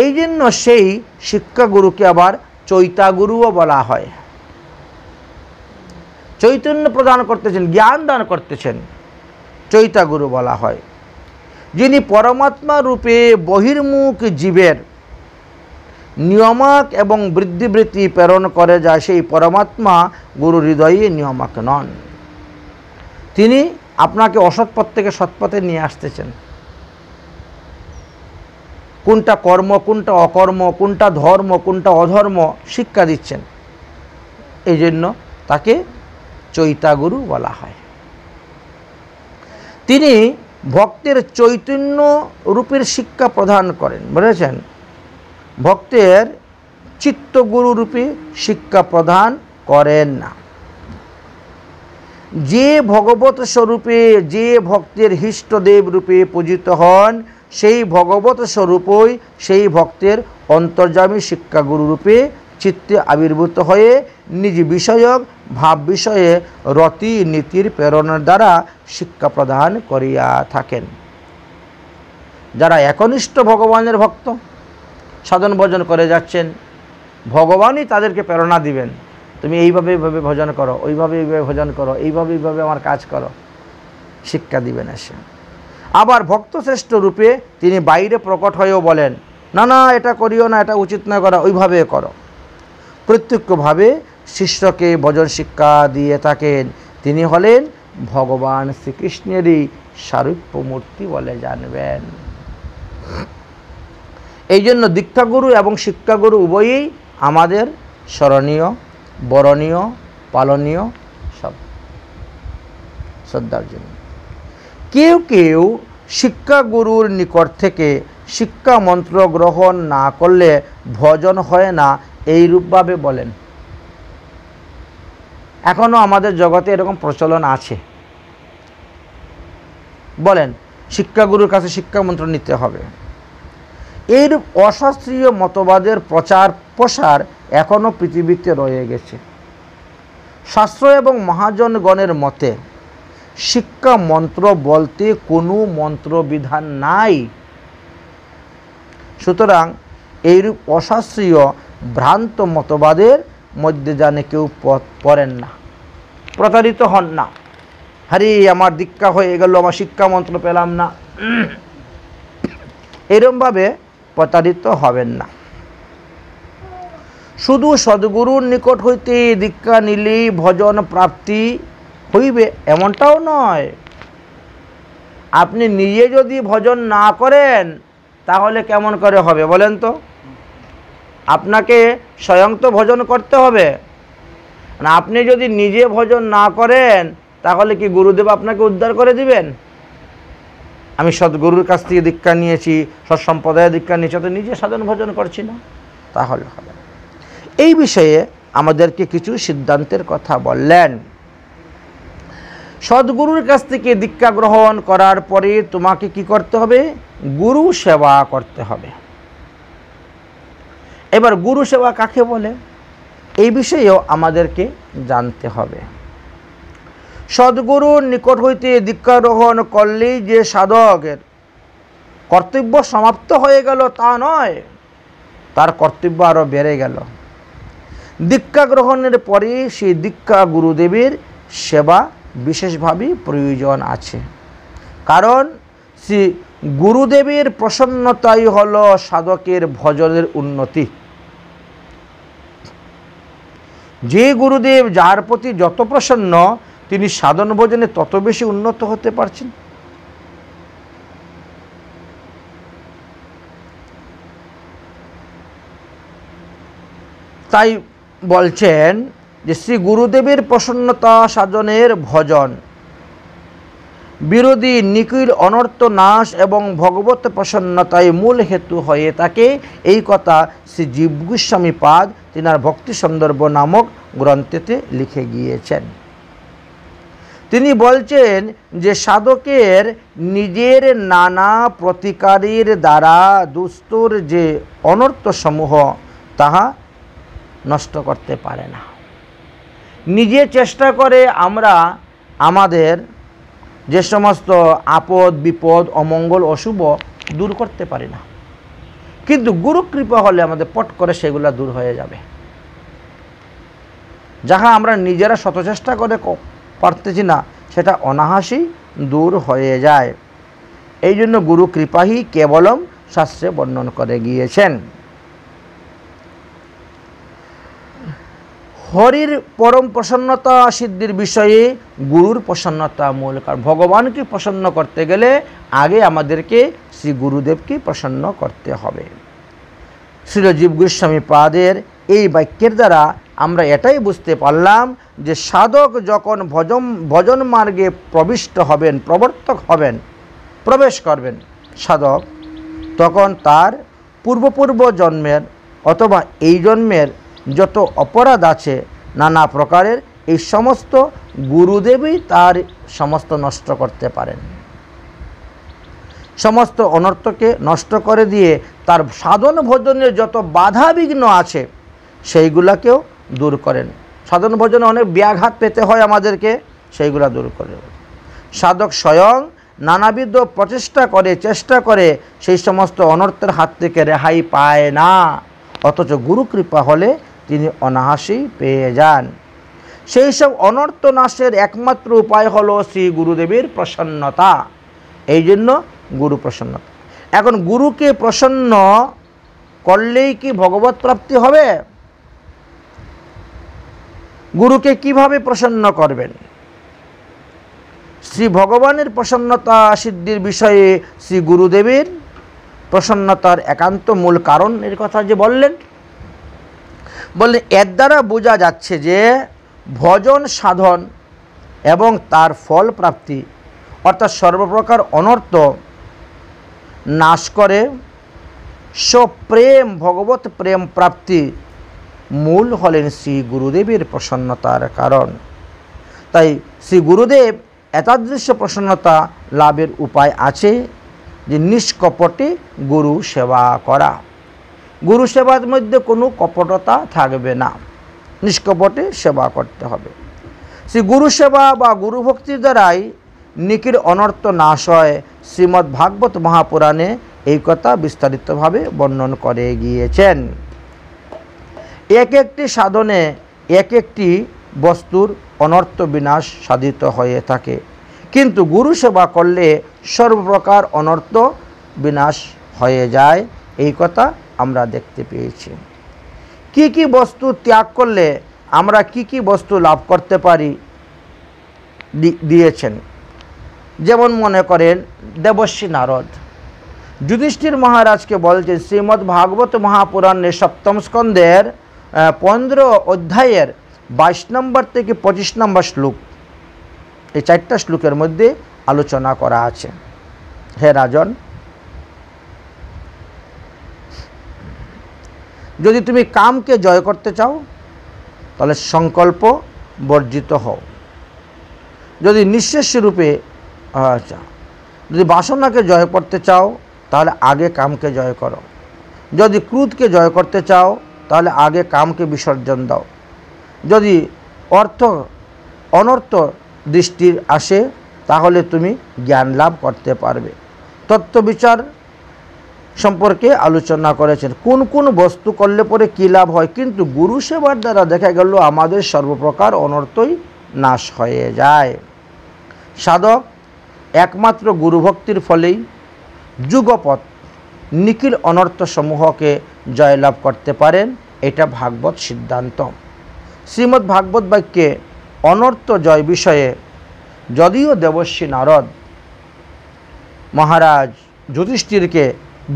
এই জন্য সেই শিক্ষাগুরুকে আবার চৈতাগুরুও বলা হয়। চৈতন্য প্রদান করতেছেন, জ্ঞান দান করতেছেন, চৈতাগুরু বলা হয়। যিনি পরমাত্মা রূপে বহির্মুখ জীবের নিয়ামক এবং বৃদ্ধিবৃত্তি প্রেরণ করে যায়, সেই পরমাত্মা গুরু হৃদয়ে নিয়ামক নন। তিনি আপনাকে অসৎপথ থেকে সৎপথে নিয়ে আসতেছেন। কোনটা কর্ম, কোনটা অকর্ম, কোনটা ধর্ম, কোনটা অধর্ম শিক্ষা দিচ্ছেন। এই জন্য তাকে চৈতাগুরু বলা হয়। তিনি ভক্তের চৈতন্য রূপের শিক্ষা প্রদান করেন, বুঝেছেন? ভক্তের চিত্তগুরু রূপে শিক্ষা প্রদান করেন না। যে ভগবত স্বরূপে, যে ভক্তের হিষ্টদেব রূপে পূজিত হন, সেই ভগবত স্বরূপই সেই ভক্তের অন্তর্যামী শিক্ষাগুরু রূপে চিত্তে আবির্ভূত হয়ে নিজ বিষয়ক ভাব বিষয়ে রতি নীতির প্রেরণার দ্বারা শিক্ষা প্রদান করিয়া থাকেন। যারা একনিষ্ঠ ভগবানের ভক্ত, সাধন ভজন করে যাচ্ছেন, ভগবানই তাদেরকে প্রেরণা দিবেন, তুমি এইভাবে এইভাবে ভজন করো, ওইভাবে এইভাবে ভজন করো, এইভাবে এইভাবে আমার কাজ করো, শিক্ষা দিবেন এসে। আবার ভক্তশ্রেষ্ঠ রূপে তিনি বাইরে প্রকট হয়েও বলেন, না না এটা করিও না, এটা উচিত না করা, ওইভাবে করো। প্রত্যক্ষভাবে শিষ্যকে ভজন শিক্ষা দিয়ে থাকেন। তিনি হলেন ভগবান শ্রীকৃষ্ণেরই স্বরূপ মূর্তি বলে জানবেন। এই জন্য দীক্ষাগুরু এবং শিক্ষাগুরু উভয়ই আমাদের স্মরণীয়, বরণীয়, পালনীয়, সব শ্রদ্ধার জন্য। কেউ কেউ শিক্ষাগুরুর নিকট থেকে শিক্ষা মন্ত্র গ্রহণ না করলে ভজন হয় না, এই রূপভাবে বলেন। এখনও আমাদের জগতে এরকম প্রচলন আছে। বলেন শিক্ষাগুরুর কাছে শিক্ষা মন্ত্র নিতে হবে। এইরূপ অশাস্ত্রীয় মতবাদের প্রচার প্রসার এখনও পৃথিবীতে রয়ে গেছে। শাস্ত্র এবং মহাজনগণের মতে শিক্ষা মন্ত্র বলতে কোনো মন্ত্রবিধান নাই। সুতরাং এইরূপ অশাস্ত্রীয় ভ্রান্ত মতবাদের মধ্যে যেন কেউ পড়েন না, প্রতারিত হন না। আরে আমার দীক্ষা হয়ে গেল, আমার শিক্ষা মন্ত্র পেলাম না, এরমভাবে প্রতারিত হবেন না। শুধু সদ্গুরুর নিকট হইতে দীক্ষা নিলেই ভজন প্রাপ্তি হইবে এমনটাও নয়। আপনি নিজে যদি ভজন না করেন তাহলে কেমন করে হবে বলেন তো? আপনাকে স্বয়ং তো ভজন করতে হবে। না, আপনি যদি নিজে ভজন না করেন তাহলে কি গুরুদেব আপনাকে উদ্ধার করে দিবেন? আমি সদ্গুরুর কাছ থেকে দীক্ষা নিয়েছি, সৎসম্প্রদায়ের দীক্ষা নিয়েছি, তো নিজে সাধন ভজন করছি না, তাহলে হবে। এই বিষয়ে আমাদেরকে কিছু সিদ্ধান্তের কথা বললেন। সদ্গুরুর কাছ থেকে দীক্ষা গ্রহণ করার পরে তোমাকে কি করতে হবে? গুরু সেবা করতে হবে। এবার গুরু সেবা কাকে বলে এই বিষয়েও আমাদেরকে জানতে হবে। সদ্গুরুর নিকট হইতে দীক্ষা গ্রহণ করলেই যে সাধকের কর্তব্য সমাপ্ত হয়ে গেল তা নয়, তার কর্তব্য আরও বেড়ে গেল। দীক্ষা গ্রহণের পরে সেই দীক্ষা গুরুদেবের সেবা বিশেষভাবে প্রয়োজন আছে। কারণ শ্রী গুরুদেবের প্রসন্নতাই হলো সাধকের ভজনের উন্নতি। যে গুরুদেব যার প্রতি যত প্রসন্ন, তিনি সাধন ভজনে তত বেশি উন্নত হতে পারছেন। তাই বলছেন যে শ্রী গুরুদেবের প্রসন্নতা সাধনের ভজন, বিরোধী নিখিল অনর্থ নাশ এবং ভগবত প্রসন্নতায় মূল হেতু হয়ে থাকে। এই কথা শ্রী জীব গোস্বামী পাদ তিনার ভক্তি সন্দর্ভ নামক গ্রন্থেতে লিখে গিয়েছেন। তিনি বলছেন যে সাধকের নিজের নানা প্রতিকারের দ্বারা দুস্তর যে অনর্থসমূহ তাহা নষ্ট করতে পারে না। নিজে চেষ্টা করে আমরা আমাদের যে সমস্ত আপদ বিপদ অমঙ্গল অশুভ দূর করতে পারি না, কিন্তু গুরু কৃপা হলে আমাদের পট করে সেগুলো দূর হয়ে যাবে। যাহা আমরা নিজেরা শত চেষ্টা করে পারতেছি না, সেটা অনায়াসেই দূর হয়ে যায়। এই জন্য গুরু কৃপাহি কেবলম শাস্ত্রে বর্ণন করে গিয়েছেন। হরির পরম প্রসন্নতা সিদ্ধির বিষয়ে গুরুর প্রসন্নতা মূল কারণ। ভগবানকে প্রসন্ন করতে গেলে আগে আমাদেরকে শ্রী গুরুদেবকে প্রসন্ন করতে হবে। শ্রী জীব গোস্বামী পাদের এই বাক্যের দ্বারা আমরা এটাই বুঝতে পারলাম যে সাধক যখন ভজন মার্গে প্রবিষ্ট হবেন, প্রবর্তক হবেন, প্রবেশ করবেন সাধক, তখন তার পূর্ব জন্মের অথবা এই জন্মের যত অপরাধ আছে নানা প্রকারের, এই সমস্ত গুরুদেবই তার সমস্ত নষ্ট করতে পারেন। সমস্ত অনর্থকে নষ্ট করে দিয়ে তার সাধন ভজনের যত বাধা বিঘ্ন আছে সেইগুলাকেও দূর করেন। সাধন ভজনে অনেক ব্যাঘাত পেতে হয় আমাদেরকে, সেইগুলা দূর করে। সাধক স্বয়ং নানাবিধ চেষ্টা করে সেই সমস্ত অনর্থের হাত থেকে রেহাই পায় না, অথচ গুরু কৃপা হলে তিনি অনায়াসেই পেয়ে যান। সেই সব অনর্থ নাশের একমাত্র উপায় হলো শ্রী গুরুদেবের প্রসন্নতা। এই জন্য গুরু প্রসন্নতা। এখন গুরুকে প্রসন্ন করলেই কি ভগবত প্রাপ্তি হবে? গুরুকে কিভাবে প্রসন্ন করবেন? শ্রী ভগবানের প্রসন্নতা সিদ্ধির বিষয়ে শ্রী গুরুদেবের প্রসন্নতার একান্ত মূল কারণের কথা যে বললেন এর দ্বারা বোঝা যাচ্ছে যে ভজন সাধন এবং তার ফল প্রাপ্তি অর্থাৎ সর্বপ্রকার অনর্থ নাশ করে সপ্রেম ভগবত প্রেম প্রাপ্তি মূল হলেন শ্রী গুরুদেবের প্রসন্নতার কারণ। তাই শ্রী গুরুদেব এতাদৃশ্য প্রসন্নতা লাভের উপায় আছে যে নিষ্কপটে গুরু সেবা করা। গুরু সেবার মধ্যে কোনো কপটতা থাকবে না, নিষ্কপটে সেবা করতে হবে। শ্রী গুরু সেবা বা গুরু ভক্তির দ্বারাই নিখিল অনর্থ নাশ হয়। শ্রীমদ্ ভাগবত মহাপুরাণে এই কথা বিস্তারিতভাবে বর্ণন করে গিয়েছেন। এক একটি সাধনে এক একটি বস্তুর অনর্থ বিনাশ সাধিত হয়ে থাকে, কিন্তু গুরু সেবা করলে সর্বপ্রকার অনর্থ বিনাশ হয়ে যায়। এই কথা আমরা দেখতে পেয়েছি। কি কি বস্তু ত্যাগ করলে আমরা কি কি বস্তু লাভ করতে পারি দিয়েছেন। যেমন মনে করেন দেবর্ষি নারদ যুধিষ্ঠির মহারাজকে বলছেন শ্রীমদ্ ভাগবত মহাপুরাণের সপ্তম স্কন্ধের 15 অধ্যায়ের 22 নম্বর থেকে 25 নম্বর শ্লোক, এই 4টা শ্লোকের মধ্যে আলোচনা করা আছে। হে রাজন, যদি তুমি কামকে জয় করতে চাও তাহলে সংকল্প বর্জিত হও। যদি নিঃশেষ রূপে যদি বাসনাকে জয় করতে চাও তাহলে আগে কামকে জয় করো। যদি ক্রোধকে জয় করতে চাও তাহলে আগে কামকে বিসর্জন দাও। যদি অনর্থ দৃষ্টির আসে তাহলে তুমি জ্ঞান লাভ করতে পারবে। তত্ত্ববিচার সম্পর্কে আলোচনা করেছেন কোন কোন বস্তু করলে পরে কী লাভ হয়, কিন্তু গুরু সেবার দ্বারা দেখা গেল আমাদের সর্বপ্রকার অনর্থই নাশ হয়ে যায়। সাধক একমাত্র গুরুভক্তির ফলেই যুগপৎ নিখিল অনর্থসমূহকে জয়লাভ করতে পারেন। এটা ভাগবত সিদ্ধান্ত। শ্রীমদ্ ভাগবত বাক্যে অনর্থ জয় বিষয়ে যদিও দেবর্ষি নারদ মহারাজ যুধিষ্ঠিরকে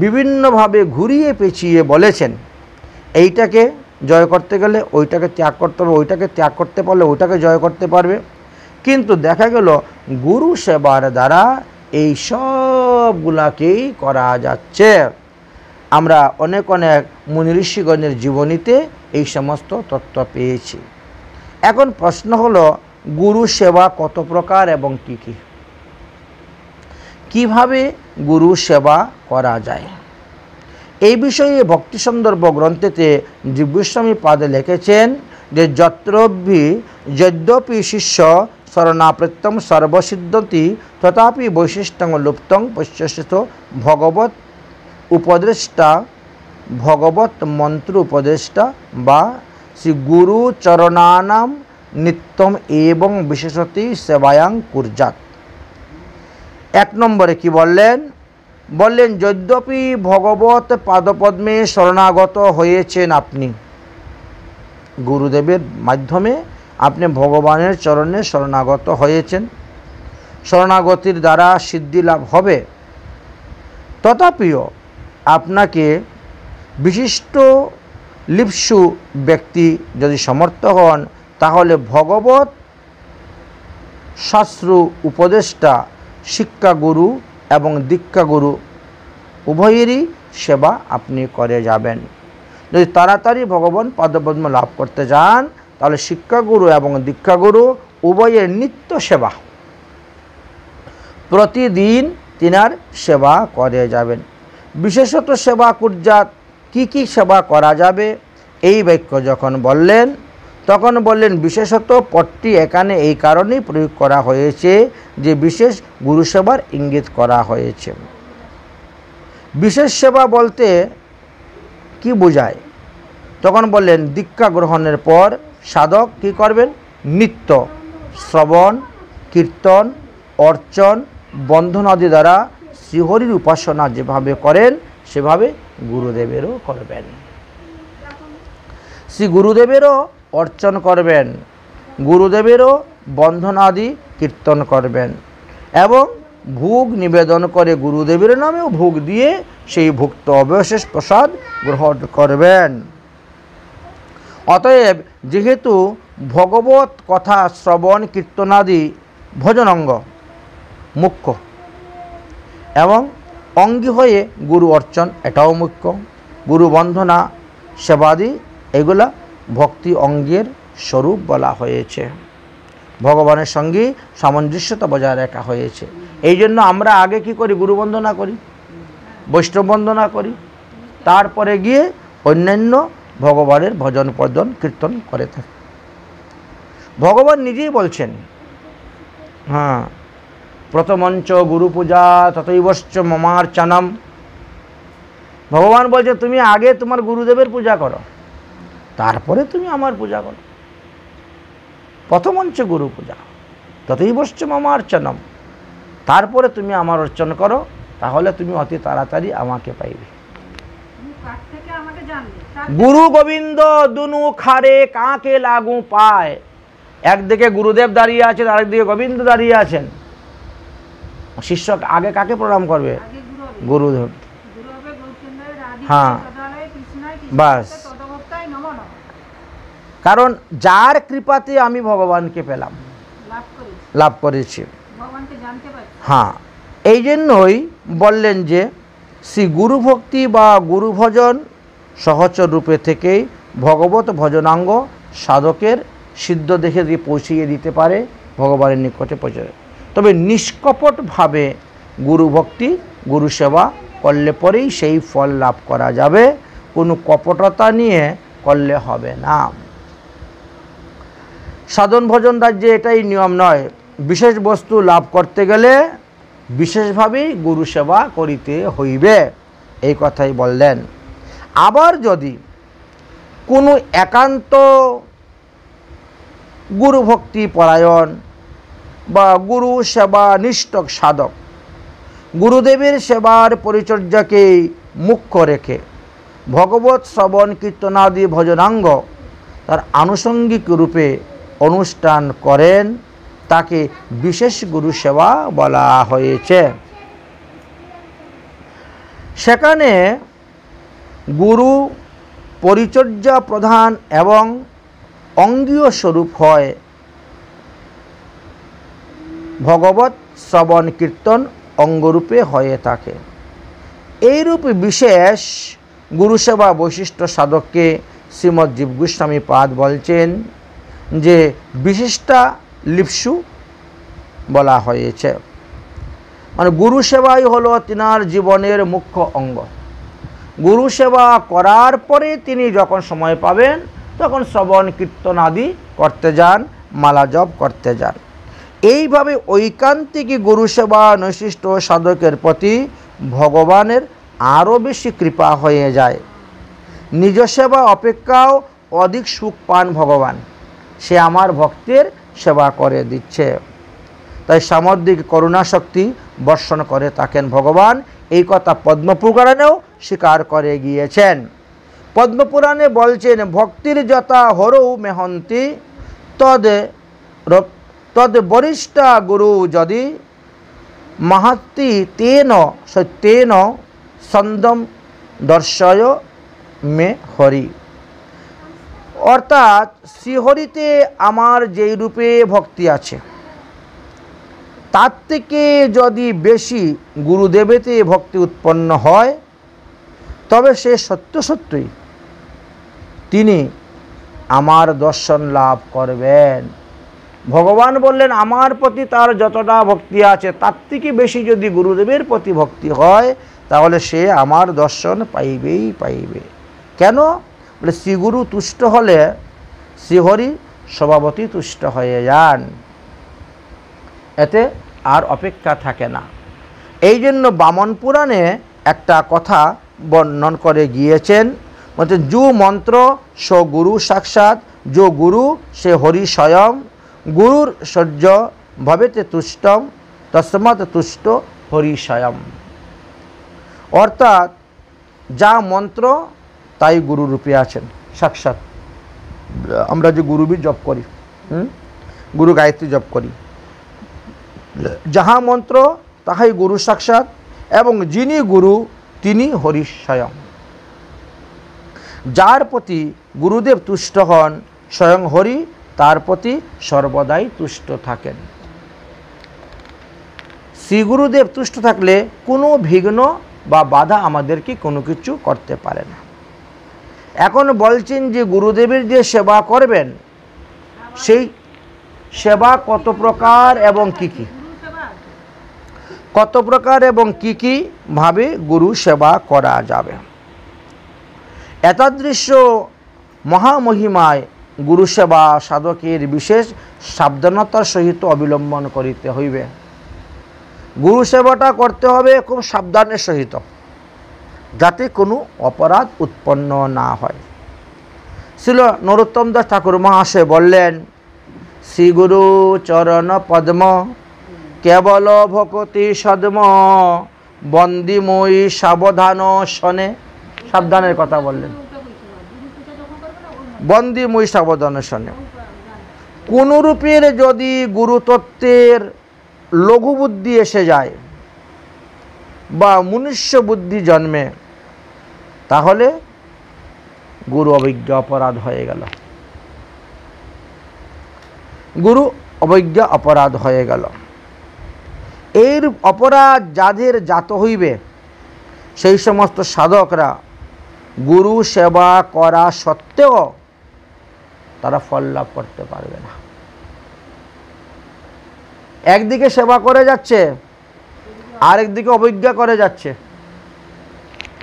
বিভিন্নভাবে ঘুরিয়ে পেঁচিয়ে বলেছেন, এইটাকে জয় করতে গেলে ওইটাকে ত্যাগ করতে হবে, ওইটাকে ত্যাগ করতে পারলে ওইটাকে জয় করতে পারবে, কিন্তু দেখা গেল গুরু সেবার দ্বারা এই সবগুলাকেই করা যাচ্ছে। আমরা অনেক অনেক মুনি ঋষিগণের জীবনীতে এই সমস্ত তত্ত্ব পেয়েছি। এখন প্রশ্ন হলো, গুরু সেবা কত প্রকার এবং কী কী, কীভাবে গুরু সেবা করা যায়? এই বিষয়ে ভক্তি সন্দর্ভ গ্রন্থেতে দিব্যস্বামী পাদে লিখেছেন যে যদ্যপি শিষ্য শরণাপৃত্তম সর্বসিদ্ধতি তথাপি বৈশিষ্ট্যং লুপ্তং পশ্যসিত ভগবত উপদেষ্টা ভগবত মন্ত্র উপদেষ্টা বা শ্রী গুরু চরণানাম নিত্যম এবং বিশেষতই সেবায়াং কুর্যাৎ। এক নম্বরে কি বললেন? বললেন যদ্যপি ভগবত পাদপদ্মে শরণাগত হয়েছেন, আপনি গুরুদেবের মাধ্যমে আপনি ভগবানের চরণে শরণাগত হয়েছেন, শরণাগতির দ্বারা সিদ্ধি লাভ হবে, তথাপিও আপনাকে বিশিষ্ট লিপ্সু ব্যক্তি যদি সমর্থ হন, তাহলে ভগবত শাস্ত্র উপদেষ্টা শিক্ষাগুরু এবং দীক্ষাগুরু উভয়েরই সেবা আপনি করে যাবেন। যদি তাড়াতাড়ি ভগবান পাদপদ্ম লাভ করতে চান, তাহলে শিক্ষাগুরু এবং দীক্ষাগুরু উভয়ের নিত্য সেবা, প্রতিদিন তিনার সেবা করে যাবেন। বিশেষত সেবা কুর্যাৎ, কি কি সেবা করা যাবে এই বাক্য যখন বললেন, তখন বললেন বিশেষত পদটি এখানে এই কারণেই প্রয়োগ করা হয়েছে যে বিশেষ গুরু সেবার ইঙ্গিত করা হয়েছে। বিশেষ সেবা বলতে কি বোঝায়? তখন বললেন দীক্ষা গ্রহণের পর সাধক কি করবেন? নিত্য শ্রবণ, কীর্তন, অর্চন, বন্ধন আদি দ্বারা শ্রীহরির উপাসনা যেভাবে করেন সেভাবে গুরুদেবেরও করবেন। শ্রী গুরুদেবেরও অর্চন করবেন, গুরুদেবেরও বন্ধন আদি কীর্তন করবেন এবং ভোগ নিবেদন করে গুরুদেবের নামেও ভোগ দিয়ে সেই ভুক্ত অবশেষ প্রসাদ গ্রহণ করবেন। অতএব যেহেতু ভগবত কথা শ্রবণ কীর্তনাদি ভজনাঙ্গ মুখ্য এবং অঙ্গী হয়ে গুরু অর্চন এটাও মুখ্য, গুরু বন্ধনা সেবাদি এগুলা ভক্তি অঙ্গের স্বরূপ বলা হয়েছে, ভগবানের সঙ্গে সামঞ্জস্যতা বজায় রাখা হয়েছে। এই জন্য আমরা আগে কি করি? গুরু বন্দনা করি, বৈষ্ণব বন্দনা করি, তারপরে গিয়ে অন্যান্য ভগবানের ভজন পর্জন কীর্তন করে থাকি। ভগবান নিজেই বলছেন, হ্যাঁ, প্রথমঞ্চ গুরু পূজা তথৈবশ্চ মমার্চনম। ভগবান বলছে তুমি আগে তোমার গুরুদেবের পূজা করো, তারপরে তুমি আমার পূজা করো। প্রথমঞ্চ গুরু পূজা তথৈবশ্চ মমার্চনম, তারপরে তুমি আমার অর্চন করো, তাহলে তুমি অতি তাড়াতাড়ি আমাকে পাইবে। গুরু গোবিন্দ দুনু খারে কাকে লাগু পায়। একদিকে গুরুদেব দাঁড়িয়ে আছেন, আরেকদিকে গোবিন্দ দাঁড়িয়ে আছেন। শিষ্য আগে কাকে প্রণাম করবে? গুরুদেব। হ্যাঁ, বাস। কারণ যার কৃপাতে আমি ভগবানকে পেলাম, লাভ করেছি। হ্যাঁ, এই জন্যই বললেন যে শ্রী গুরু ভক্তি বা গুরু ভজন সহচর রূপে থেকেই ভগবত ভজনাঙ্গ সাধকের সিদ্ধ দেখে দিয়ে পৌঁছিয়ে দিতে পারে, ভগবানের নিকটে পৌঁছে। তবে নিষ্কপটভাবে গুরু ভক্তি গুরু সেবা করলে পরেই সেই ফল লাভ করা যাবে, কোনো কপটতা নিয়ে করলে হবে না। সাধন ভজন রাজ্যে এটাই নিয়ম নয়, বিশেষ বস্তু লাভ করতে গেলে বিশেষভাবেই গুরু সেবা করিতে হইবে, এই কথাই বললেন। আবার যদি কোনো একান্ত গুরু ভক্তি পরায়ণ বা গুরু সেবা নিষ্ঠ সাধক গুরুদেবের সেবার পরিচর্যাকে মুখ্য রেখে ভগবত শ্রবণ কীর্তনাদি ভজনাঙ্গ তার আনুষঙ্গিক রূপে অনুষ্ঠান করেন, তাকে বিশেষ গুরু সেবা বলা হয়েছে। সেখানে গুরু পরিচর্যা প্রধান এবং অঙ্গীয় স্বরূপ হয় ভগবত শ্রবণ কীর্তন অঙ্গরূপে হয়ে থাকে। এইরূপে বিশেষ গুরুসেবা বৈশিষ্ট্য সাধককে শ্রীমৎ জীব গোস্বামী পাদ বলছেন যে বিশিষ্টা লিপ্সু বলা হয়েছে। মানে গুরু সেবাই হলো তিনার জীবনের মুখ্য অঙ্গ। গুরু সেবা করার পরে তিনি যখন সময় পাবেন তখন শ্রবণ কীর্তন আদি করতে যান, মালা জপ করতে যান। এইভাবে ঐকান্তিক গুরু সেবা নৈশিষ্ট সাধকের প্রতি ভগবানের আরও বেশি কৃপা হয়ে যায়। নিজ সেবা অপেক্ষাও অধিক সুখ পান ভগবান। সে আমার ভক্তের সেবা করে দিচ্ছে, তাই সামুদ্রিক করুণা শক্তি বর্ষণ করে থাকেন ভগবান। এই কথা পদ্মপুরাণেও স্বীকার করে গিয়েছেন। পদ্মপুরাণে বলছেন, ভক্তির যথা হরৌ মেহন্তি তদ বরিষ্ঠা গুরু যদি মাহাত্তি তেন সত্যেন সন্দম দর্শয় মে হরি। অর্থাৎ শ্রীহরিতে আমার যেই রূপে ভক্তি আছে তার থেকে যদি বেশি গুরুদেবেতে ভক্তি উৎপন্ন হয় তবে সে সত্য সত্যই তিনি আমার দর্শন লাভ করবেন। ভগবান বললেন আমার প্রতি তার যতটা ভক্তি আছে তার থেকে বেশি যদি গুরুদেবের প্রতি ভক্তি হয় তাহলে সে আমার দর্শন পাইবেই পাইবে। কেন? বলে শ্রীগুরু তুষ্ট হলে শ্রীহরি স্বভাবতই তুষ্ট হয়ে যান, এতে আর অপেক্ষা থাকে না। এই জন্য বামন পুরাণে একটা কথা বর্ণন করে গিয়েছেন, বলতে যু মন্ত্র সো গুরু সাক্ষাৎ, যো গুরু সে হরি স্বয়ং, গুরুর সহ্য ভবেতে তুষ্টম তস্মাৎ তুষ্ট হরি স্বয়ং। অর্থাৎ যা মন্ত্র তাই গুরু রূপে আছেন সাক্ষাৎ। আমরা যে গুরুবীর জপ করি, গুরু গায়ত্রী জপ করি, যাহা মন্ত্র তাহাই গুরু সাক্ষাৎ, এবং যিনি গুরু তিনি হরি স্বয়ং। যার প্রতি গুরুদেব তুষ্ট হন স্বয়ং হরি তার প্রতি সর্বদাই তুষ্ট থাকেন। শ্রী গুরুদেব তুষ্ট থাকলে কোনো বিঘ্ন বা বাধা আমাদেরকে কোনো কিছু করতে পারে না। এখন বলছেন যে গুরুদেবের যে সেবা করবেন সেই সেবা কত প্রকার এবং কি কি, কত প্রকার এবং কি কি ভাবে গুরু সেবা করা যাবে। এতাদৃশ্য মহামহিমায় গুরু সেবা সাধকের বিশেষ সাবধানতার সহিত অবলম্বন করিতে হইবে। গুরু সেবাটা করতে হবে খুব সাবধানের সহিত, যাতে কোনো অপরাধ উৎপন্ন না হয়। শ্রীল নরোত্তম দাস ঠাকুর মহাশয় বললেন, শ্রী গুরু চরণ পদ্ম কেবল ভকতি সদ্ম, বন্দিময়ী সাবধান শনে। সাবধানের কথা বললেন, বন্দিময়ী সাবধান শনে। কোন রূপের যদি গুরুতত্ত্বের লঘু বুদ্ধি এসে যায় বা মনুষ্য বুদ্ধি জন্মে তাহলে গুরু অবজ্ঞা অপরাধ হয়ে গেল, গুরু অবজ্ঞা অপরাধ হয়ে গেল। এর অপরাধ যাদের জাত হইবে সেই সমস্ত সাধকরা গুরু সেবা করা সত্ত্বেও তারা ফল লাভ করতে পারবে না। একদিকে সেবা করে যাচ্ছে আরেকদিকে অবজ্ঞা করে যাচ্ছে,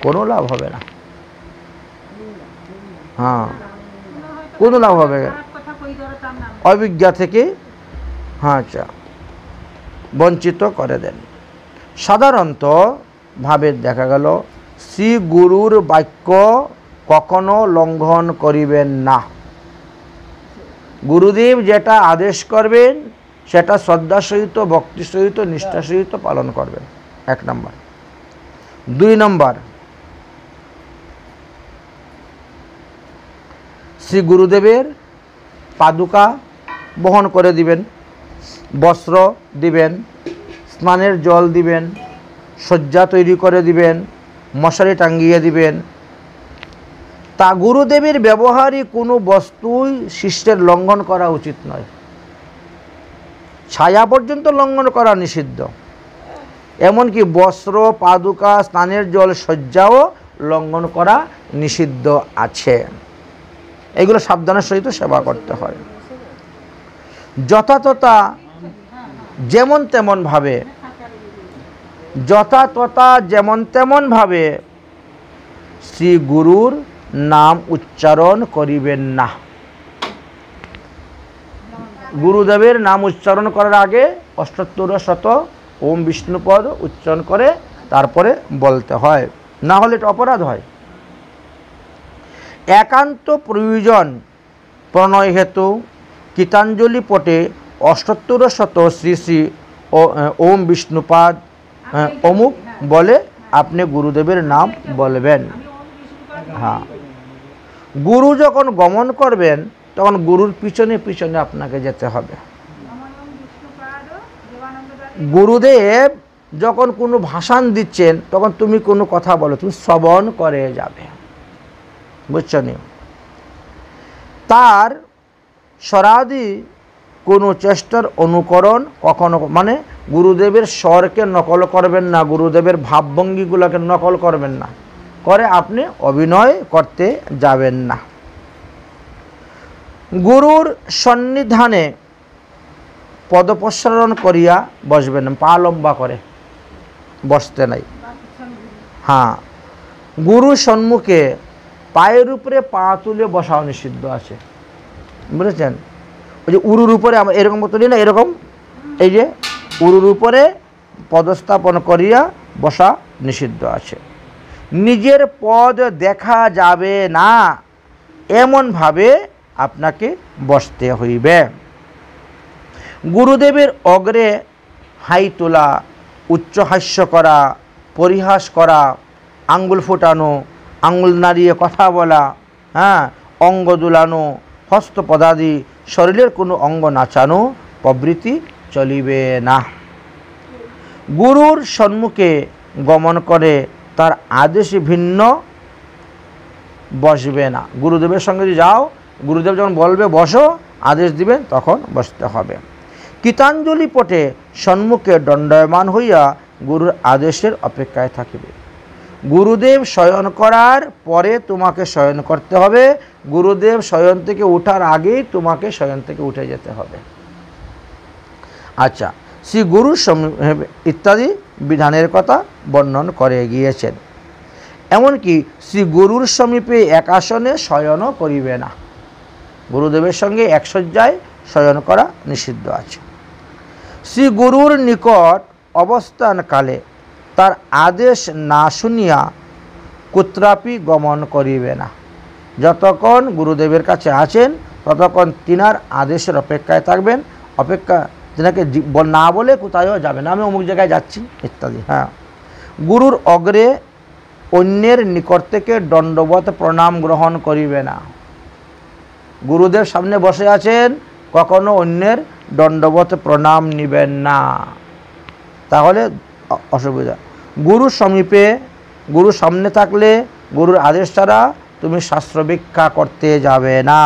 কোনো লাভ হবে না। হ্যাঁ, কোনো লাভ হবে না। অবজ্ঞা থেকে আচ্ছা বঞ্চিত করে দেন। সাধারণত ভাবে দেখা গেল শ্রী গুরুর বাক্য কখনো লঙ্ঘন করিবেন না। গুরুদেব যেটা আদেশ করবেন সেটা শ্রদ্ধার সহিত ভক্তির সহিত নিষ্ঠার সহিত পালন করবেন। এক নম্বর। 2 নম্বর, শ্রী গুরুদেবের পাদুকা বহন করে দিবেন, বস্ত্র দিবেন, স্নানের জল দিবেন, শয্যা তৈরি করে দিবেন, মশারি টাঙ্গিয়ে দিবেন। তা গুরুদেবের ব্যবহারই কোনো বস্তুই শিষ্যের লঙ্ঘন করা উচিত নয়। ছায়া পর্যন্ত লঙ্ঘন করা নিষিদ্ধ, এমনকি বস্ত্র, পাদুকা, স্নানের জল, শয্যাও লঙ্ঘন করা নিষিদ্ধ আছে। এগুলো সাবধানের সহিত সেবা করতে হয়। যথাতথা যেমন তেমন ভাবে শ্রী গুরুর নাম উচ্চারণ করিবেন না। গুরুদেবের নাম উচ্চারণ করার আগে 78 ওম বিষ্ণুপদ উচ্চারণ করে তারপরে বলতে হয়, না হলে এটা অপরাধ হয়। একান্ত প্রয়োজন প্রণয় হেতু গীতাঞ্জলি পটে 78 শ্রী শ্রী ওম বিষ্ণুপাদ অমুক বলে আপনি গুরুদেবের নাম বলবেন। হ্যাঁ, গুরু যখন গমন করবেন তখন গুরুর পিছনে পিছনে আপনাকে যেতে হবে। গুরুদেব যখন কোনো ভাষণ দিচ্ছেন তখন তুমি কোনো কথা বলো, তুমি শ্রবণ করে যাবে, বুঝছো নি? তার স্বরাদি কোনো চেষ্টার অনুকরণ কখনো, মানে গুরুদেবের স্বরকে নকল করবেন না, গুরুদেবের ভাবভঙ্গিগুলোকে নকল করবেন না, করে আপনি অভিনয় করতে যাবেন না। গুরুর সন্নিধানে পদপ্রসারণ করিয়া বসবেন, পা লম্বা করে বসতে নাই। হ্যাঁ, গুরু সম্মুখে পায়ের উপরে পা তুলে বসাও নিষিদ্ধ আছে, বুঝেছেন? ওই যে উরুর উপরে আমরা এরকম তুলি না, এরকম এই যে উরুর উপরে পদস্থাপন করিয়া বসা নিষিদ্ধ আছে। নিজের পদ দেখা যাবে না এমনভাবে আপনাকে বসতে হইবে। গুরুদেবের অগ্রে হাই তোলা, উচ্চহাস্য করা, পরিহাস করা, আঙ্গুল ফোটানো, আঙ্গুল নাড়িয়ে কথা বলা, হ্যাঁ, অঙ্গ দুলানো, হস্তপদাদি শরীরের কোনো অঙ্গ নাচানো প্রভৃতি চলিবে না। গুরুর সম্মুখে গমন করে তার আদেশে ভিন্ন বসবে না। গুরুদেবের সঙ্গে যদি যাও, গুরুদেব যখন বলবে বসো, আদেশ দিবেন, তখন বসতে হবে। গীতাঞ্জলি পটে সম্মুখে দণ্ডায়মান হইয়া গুরুর আদেশের অপেক্ষায় থাকিবে। গুরুদেব শয়ন করার পরে তোমাকে শয়ন করতে হবে, গুরুদেব শয়ন থেকে ওঠার আগেই তোমাকে শয়ন থেকে উঠে যেতে হবে। আচ্ছা, শ্রী গুরু ইত্যাদি বিধানের কথা বর্ণন করে গিয়েছেন। এমনকি শ্রী গুরুর সমীপে এক আসনে শয়নও করিবে না, গুরুদেবের সঙ্গে এক শয্যায় শয়ন করা নিষিদ্ধ আছে। শ্রী গুরুর নিকট অবস্থানকালে তার আদেশ না শুনিয়া কুত্রাপি গমন করিবে না। যতক্ষণ গুরুদেবের কাছে আছেন ততক্ষণ তিনার আদেশের অপেক্ষায় থাকবেন, তিনাকে না বলে কোথায়ও যাবে না, আমি অমুক জায়গায় যাচ্ছি ইত্যাদি। হ্যাঁ, গুরুর অগ্রে অন্যের নিকট থেকে দণ্ডবত প্রণাম গ্রহণ করিবে না। গুরুদেব সামনে বসে আছেন, কখনো অন্যের দণ্ডবত প্রণাম নিবেন না, তাহলে অসুবিধা। গুরুর সমীপে, গুরুর সামনে থাকলে গুরুর আদেশ ছাড়া তুমি শাস্ত্র ভিক্ষা করতে যাবে না।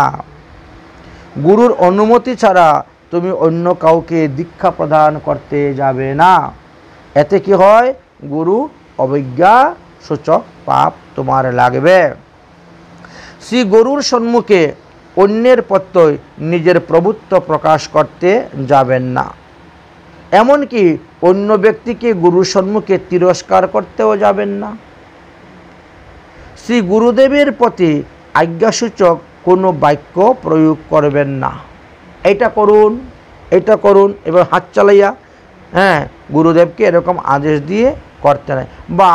গুরুর অনুমতি ছাড়া তুমি অন্য কাউকে দীক্ষা প্রদান করতে যাবে না। এতে কি হয়? গুরু অবজ্ঞা সূচক পাপ তোমার লাগবে। শ্রী গুরুর সম্মুখে অন্যের প্রত্যয় নিজের প্রভুত্ব প্রকাশ করতে যাবেন না। এমনকি অন্য ব্যক্তিকে গুরুর সম্মুখে তিরস্কার করতেও যাবেন না। শ্রী গুরুদেবের প্রতি আজ্ঞাসূচক কোনো বাক্য প্রয়োগ করবেন না। এটা করুন, এটা করুন, এবার হাত চালাইয়া, হ্যাঁ, গুরুদেবকে এরকম আদেশ দিয়ে করতে নাই, বা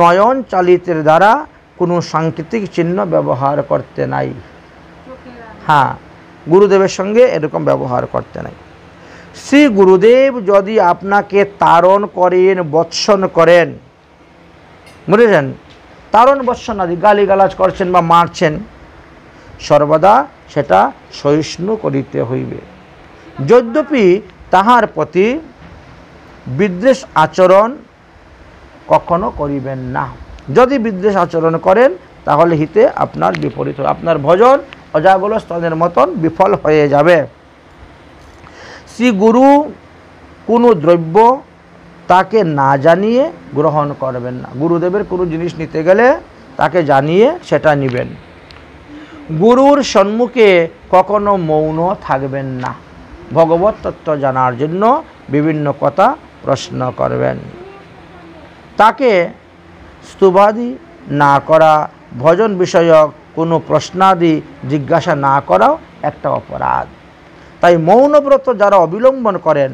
নয়ন চালিতের দ্বারা কোনো সাংকেতিক চিহ্ন ব্যবহার করতে নাই। হ্যাঁ, গুরুদেবের সঙ্গে এরকম ব্যবহার করতে নাই। শ্রী গুরুদেব যদি আপনাকে তাড়ন করেন, বৎসন করেন, বুঝেছেন, তাড়ন বৎসন আদি গালিগালাজ করছেন বা মারছেন, সর্বদা সেটা সহিষ্ণু করিতে হইবে। যদ্যপি তাহার প্রতি বিদ্বেষ আচরণ কখনো করিবেন না। যদি বিদ্বেষ আচরণ করেন তাহলে হিতে আপনার বিপরীত হবে, আপনার ভজন অজাগল স্তনের মতন বিফল হয়ে যাবে। শ্রী গুরু কোনো দ্রব্য তাকে না জানিয়ে গ্রহণ করবেন না। গুরুদেবের কোনো জিনিস নিতে গেলে তাকে জানিয়ে সেটা নেবেন। গুরুর সম্মুখে কখনো মৌন থাকবেন না। ভগবত তত্ত্ব জানার জন্য বিভিন্ন কথা প্রশ্ন করবেন। তাকে স্তুবাদি না করা, ভজন বিষয়ক কোনো প্রশ্নাদি জিজ্ঞাসা না করাও একটা অপরাধ। তাই মৌনব্রত যারা অবলম্বন করেন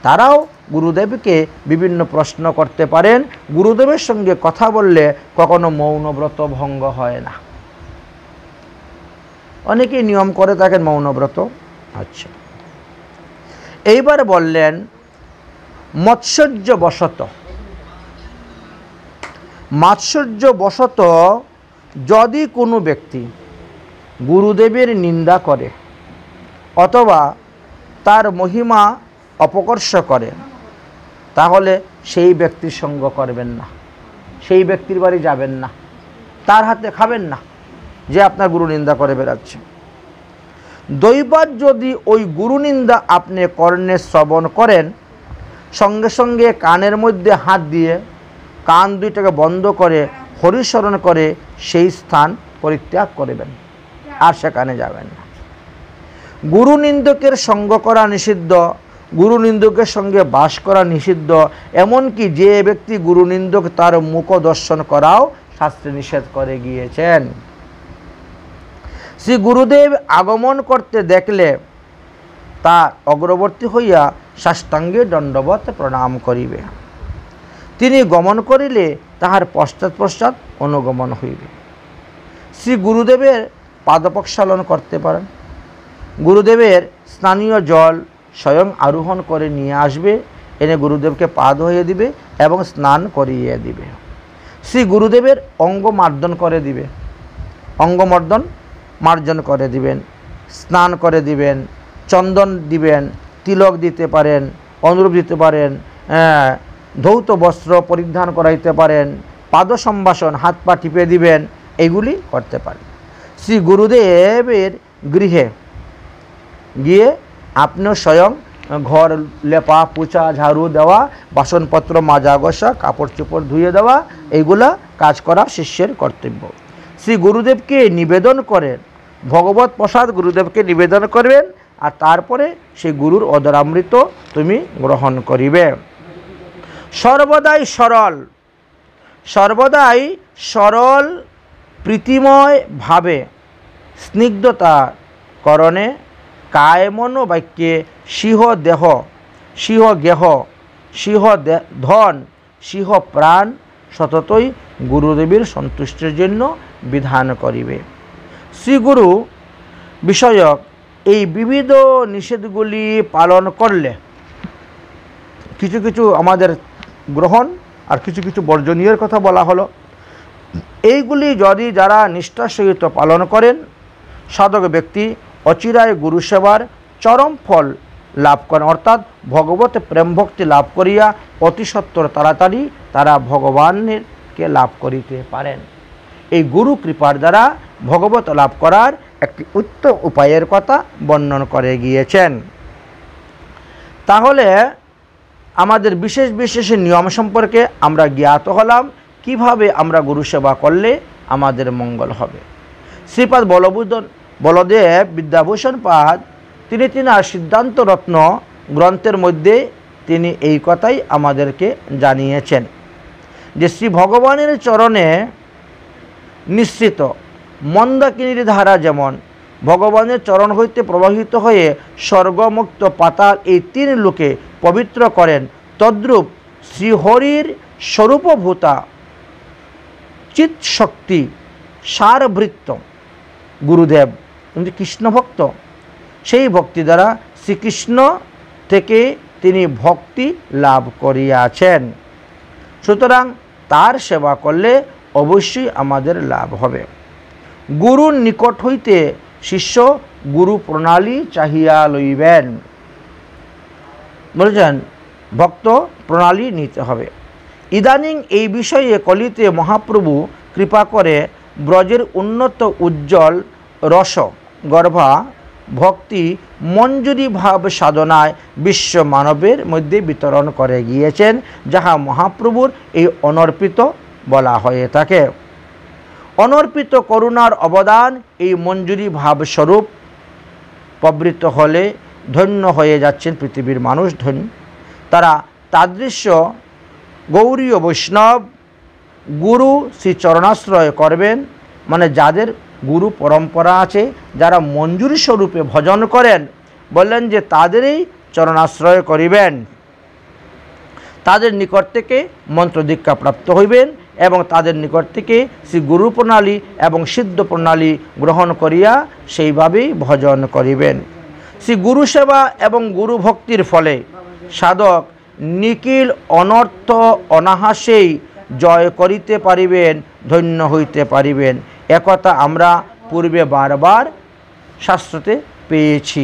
তারাও গুরুদেবকে বিভিন্ন প্রশ্ন করতে পারেন। গুরুদেবের সঙ্গে কথা বললে কখনো মৌনব্রত ভঙ্গ হয় না। অনেকেই নিয়ম করে থাকেন মৌনব্রত। আচ্ছা, এইবার বললেন মাৎসর্যবশত। মাৎসর্যবশত যদি কোনো ব্যক্তি গুরুদেবের নিন্দা করে অথবা তার মহিমা অপকর্ষ করে তাহলে সেই ব্যক্তির সঙ্গ করবেন না, সেই ব্যক্তির বাড়ি যাবেন না, তার হাতে খাবেন না যে আপনার গুরু নিন্দা করে বেড়াচ্ছে। দৈবাৎ যদি ওই গুরু নিন্দা আপনি কর্ণে শ্রবণ করেন, সঙ্গে সঙ্গে কানের মধ্যে হাত দিয়ে কান দুইটাকে বন্ধ করে হরিস্মরণ করে সেই স্থান পরিত্যাগ করবেন, আর সেখানে যাবেন না। গুরু নিন্দকের সঙ্গ করা নিষিদ্ধ, গুরু নিন্দকের সঙ্গে বাস করা নিষিদ্ধ। এমনকি যে ব্যক্তি গুরু নিন্দক তার মুখ দর্শন করাও শাস্ত্রে নিষেধ করে গিয়েছেন। শ্রী গুরুদেব আগমন করতে দেখলে তা অগ্রবর্তী হইয়া সাষ্টাঙ্গে দণ্ডবৎ প্রণাম করিবে। তিনি গমন করিলে তাহার পশ্চাৎ পশ্চাৎ অনুগমন হইবে। শ্রী গুরুদেবের পাদপ্রক্ষালন করতে পারেন। গুরুদেবের স্নানীয় জল স্বয়ং আরোহণ করে নিয়ে আসবে, এনে গুরুদেবকে পা ধুইয়ে দিবে এবং স্নান করিয়ে দিবে। শ্রী গুরুদেবের অঙ্গ মার্জন করে দিবে, অঙ্গমর্দন মার্জন করে দিবেন, স্নান করে দিবেন, চন্দন দিবেন, তিলক দিতে পারেন, অনুরূপ দিতে পারেন, ধৌত বস্ত্র পরিধান করাইতে পারেন, পাদ সম্ভাষণ হাত পা টিপে দিবেন, এগুলি করতে পারেন। শ্রী গুরুদেবের গৃহে গিয়ে আপনিও স্বয়ং ঘর লেপা পোছা ঝাড়ু দেওয়া, বাসনপত্র মাজা ঘষা, কাপড় চোপড় ধুয়ে দেওয়া, এইগুলা কাজ করা শিষ্যের কর্তব্য। শ্রী গুরুদেবকে নিবেদন করেন, ভগবত প্রসাদ গুরুদেবকে নিবেদন করবেন, আর তারপরে সেই গুরুর অদরামৃত তুমি গ্রহণ করিবে। সর্বদাই সরল, সর্বদাই সরল প্রীতিময় ভাবে স্নিগ্ধতা করণে কায় মন বাক্যে সিংহ দেহ, সিংহ গেহ, সিংহ ধন, সিংহ প্রাণ সততই গুরুদেবের সন্তুষ্টির জন্য বিধান করিবে। শ্রীগুরু বিষয়ক এই বিবিধ নিষেধগুলি পালন করলে কিছু কিছু আমাদের গ্রহণ আর কিছু কিছু বর্জনীয়ের কথা বলা হলো। এইগুলি যদি যারা নিষ্ঠার সহিত পালন করেন, সাধক ব্যক্তি অচিরায় গুরু সেবার চরম ফল লাভ করেন, অর্থাৎ ভগবত প্রেম ভক্তি লাভ করিয়া অতি সত্বর তাড়াতাড়ি তারা ভগবানকে লাভ করিতে পারেন। এই গুরু কৃপার দ্বারা ভগবত লাভ করার একটি উত্তম উপায়ের কথা বর্ণন করে গিয়েছেন। তাহলে আমাদের বিশেষ বিশেষ নিয়ম সম্পর্কে আমরা জ্ঞাত হলাম, কিভাবে আমরা গুরু সেবা করলে আমাদের মঙ্গল হবে। শ্রীপাদ বলদেব বিদ্যাভূষণ পাদ তিনি আর সিদ্ধান্ত রত্ন গ্রন্থের মধ্যে তিনি এই কথাই আমাদেরকে জানিয়েছেন যে শ্রী ভগবানের চরণে নিঃসৃত মন্দাকিনীর ধারা যেমন ভগবানের চরণ হইতে প্রবাহিত হয়ে স্বর্গমুক্ত পাতাল এই তিন লোকে পবিত্র করেন, তদ্রূপ শ্রীহরির স্বরূপভূতা চিৎশক্তি সারভৃত্য গুরুদেব কৃষ্ণ ভক্ত, সেই ভক্তি দ্বারা শ্রীকৃষ্ণ থেকে তিনি ভক্তি লাভ করিয়াছেন। সুতরাং তার সেবা করলে অবশ্যই আমাদের লাভ হবে। গুরুর নিকট হইতে শিষ্য গুরু প্রণালী চাহিয়া লইবেন। বলছেন ভক্ত প্রণালী নিতে হবে। ইদানিং এই বিষয়ে কলিতে মহাপ্রভু কৃপা করে ব্রজের উন্নত উজ্জ্বল রস গর্ভা ভক্তি মঞ্জুরি ভাব সাধনায় বিশ্ব মানবের মধ্যে বিতরণ করে গিয়েছেন, যাহা মহাপ্রভুর এই অনর্পিত বলা হয়ে থাকে। অনর্পিত করুণার অবদান এই মঞ্জুরি ভাবস্বরূপ প্রবৃত্ত হলে ধন্য হয়ে যাচ্ছেন পৃথিবীর মানুষ ধন্য। তারা তাদৃশ্য গৌরীয় বৈষ্ণব গুরু শ্রী চরণাশ্রয় করবেন, মানে যাদের গুরু পরম্পরা আছে, যারা মঞ্জুরি স্বরূপে ভজন করেন, বললেন যে তাদেরই চরণাশ্রয় করিবেন। তাদের নিকট থেকে মন্ত্র দীক্ষা প্রাপ্ত হইবেন এবং তাদের নিকট থেকে শ্রী গুরু প্রণালী এবং সিদ্ধ প্রণালী গ্রহণ করিয়া সেইভাবেই ভজন করিবেন। শ্রী গুরু সেবা এবং গুরু ভক্তির ফলে সাধক নিখিল অনর্থ অনাহাসেই জয় করিতে পারিবেন, ধন্য হইতে পারিবেন। একথা আমরা পূর্বে বারবার শাস্ত্রতে পেয়েছি।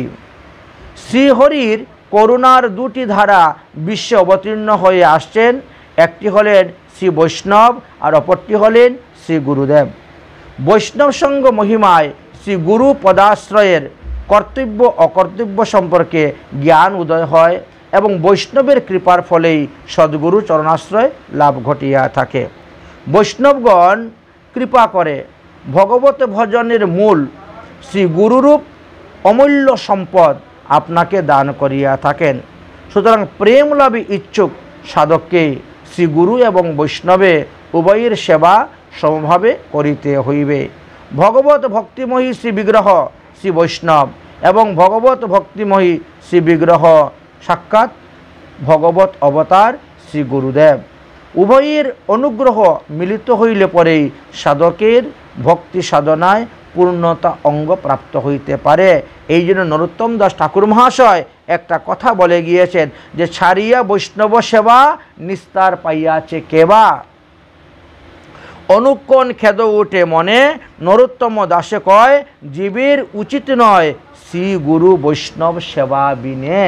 শ্রীহরির করুণার দুটি ধারা বিশ্বে অবতীর্ণ হয়ে আসছেন। একটি হলেন শ্রী বৈষ্ণব আর অপরটি হলেন শ্রী গুরুদেব। বৈষ্ণব সঙ্গ মহিমায় শ্রী গুরু পদাশ্রয়ের কর্তব্য অকর্তব্য সম্পর্কে জ্ঞান উদয় হয় এবং বৈষ্ণবের কৃপার ফলেই সদ্গুরু চরণাশ্রয় লাভ ঘটিয়া থাকে। বৈষ্ণবগণ কৃপা করে ভগবত ভজনের মূল শ্রী গুরুরূপ অমূল্য সম্পদ আপনাকে দান করিয়া থাকেন। সুতরাং প্রেম লাভে ইচ্ছুক সাধককে শ্রী গুরু এবং বৈষ্ণবে উভয়ের সেবা সমভাবে করিতে হইবে। ভগবত ভক্তিময়ী শ্রী বিগ্রহ শ্রী বৈষ্ণব এবং ভগবত ভক্তিময়ী শ্রী বিগ্রহ সাক্ষাৎ ভগবত অবতার শ্রী গুরুদেব। উভয়ের অনুগ্রহ মিলিত হইলে পরেই সাধকের ভক্তি সাধনায় পূর্ণতা অঙ্গ প্রাপ্ত হইতে পারে। এই জন্য নরোত্তম দাস ঠাকুর মহাশয় একটা কথা বলে গিয়েছেন যে ছাড়িয়া বৈষ্ণব সেবা নিস্তার পাইয়াছে কেবা। অনুক্ষণ খেদ উঠে মনে নরোত্তম দাসে কয় জীবের উচিত নয় শ্রী গুরু বৈষ্ণব সেবা বিনে।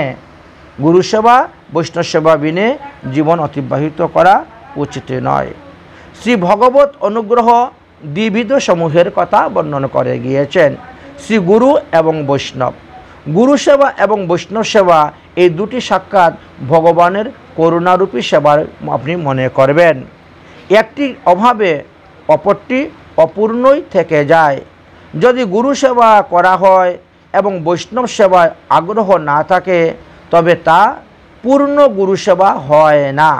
গুরু সেবা বৈষ্ণব সেবা বিনে জীবন অতিবাহিত করা উচিত নয়। শ্রী ভগবত অনুগ্রহ দ্বিবিধ সমূহের কথা বর্ণনা করে গিয়েছেন। শ্রী গুরু এবং বৈষ্ণব, গুরু সেবা এবং বৈষ্ণব সেবা এই দুটি সাক্ষাৎ ভগবানের করুণারূপী সেবার আপনি মনে করবেন। একটি অভাবে অপরটি অপূর্ণই থেকে যায়। যদি গুরু সেবা করা হয় এবং বৈষ্ণব সেবায় আগ্রহ না থাকে তবে তা পূর্ণ গুরু সেবা হয় না।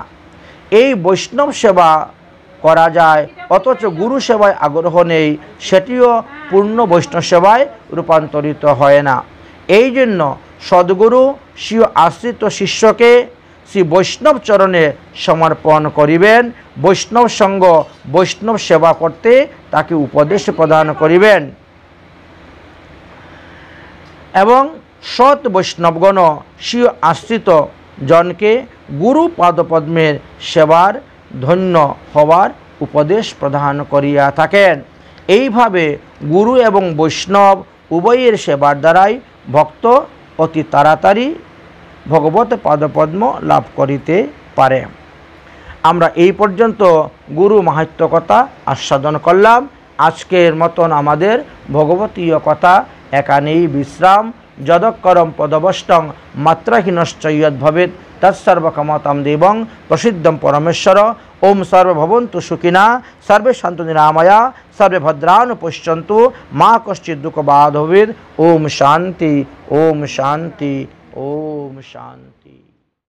এই বৈষ্ণব সেবা করা যায় অথচ গুরু সেবায় আগ্রহ নেই, সেটিও পূর্ণ বৈষ্ণব সেবায় রূপান্তরিত হয় না। এই জন্য সদ্গুরু স্বীয় আশ্রিত শিষ্যকে শ্রী বৈষ্ণব চরণে সমর্পণ করিবেন। বৈষ্ণব সঙ্গ বৈষ্ণব সেবা করতে তাকে উপদেশ প্রদান করিবেন এবং সৎ বৈষ্ণবগণ স্বীয় আশ্রিত জনকে গুরু পাদপদ্মের সেবার ধন্য হওয়ার উপদেশ প্রদান করিয়া থাকেন। এইভাবে গুরু এবং বৈষ্ণব উভয়ের সেবার দ্বারাই ভক্ত অতি তাড়াতাড়ি ভগবত পাদপদ্ম লাভ করিতে পারে। আমরা এই পর্যন্ত গুরু মাহাত্ম্য কথা আস্বাদন করলাম। আজকের মতন আমাদের ভগবতীয় কথা এখানেই বিশ্রাম। যদক্ষরম পদবষ্টং মাত্রাহীনশ্চ যদ্ভবেৎ তৎসর্বকামতাং দেবং প্রসিদ্ধং পরমেশ্বর। ওম সর্বভবন্তু সুখিনা সর্বে সন্তু নিরাময়া সর্বে ভদ্রাণি পশ্যন্তু মা কশ্চিৎ দুঃখবাদ ভবেৎ। ওম শান্তি, ওম শান্তি, ওম শান্তি।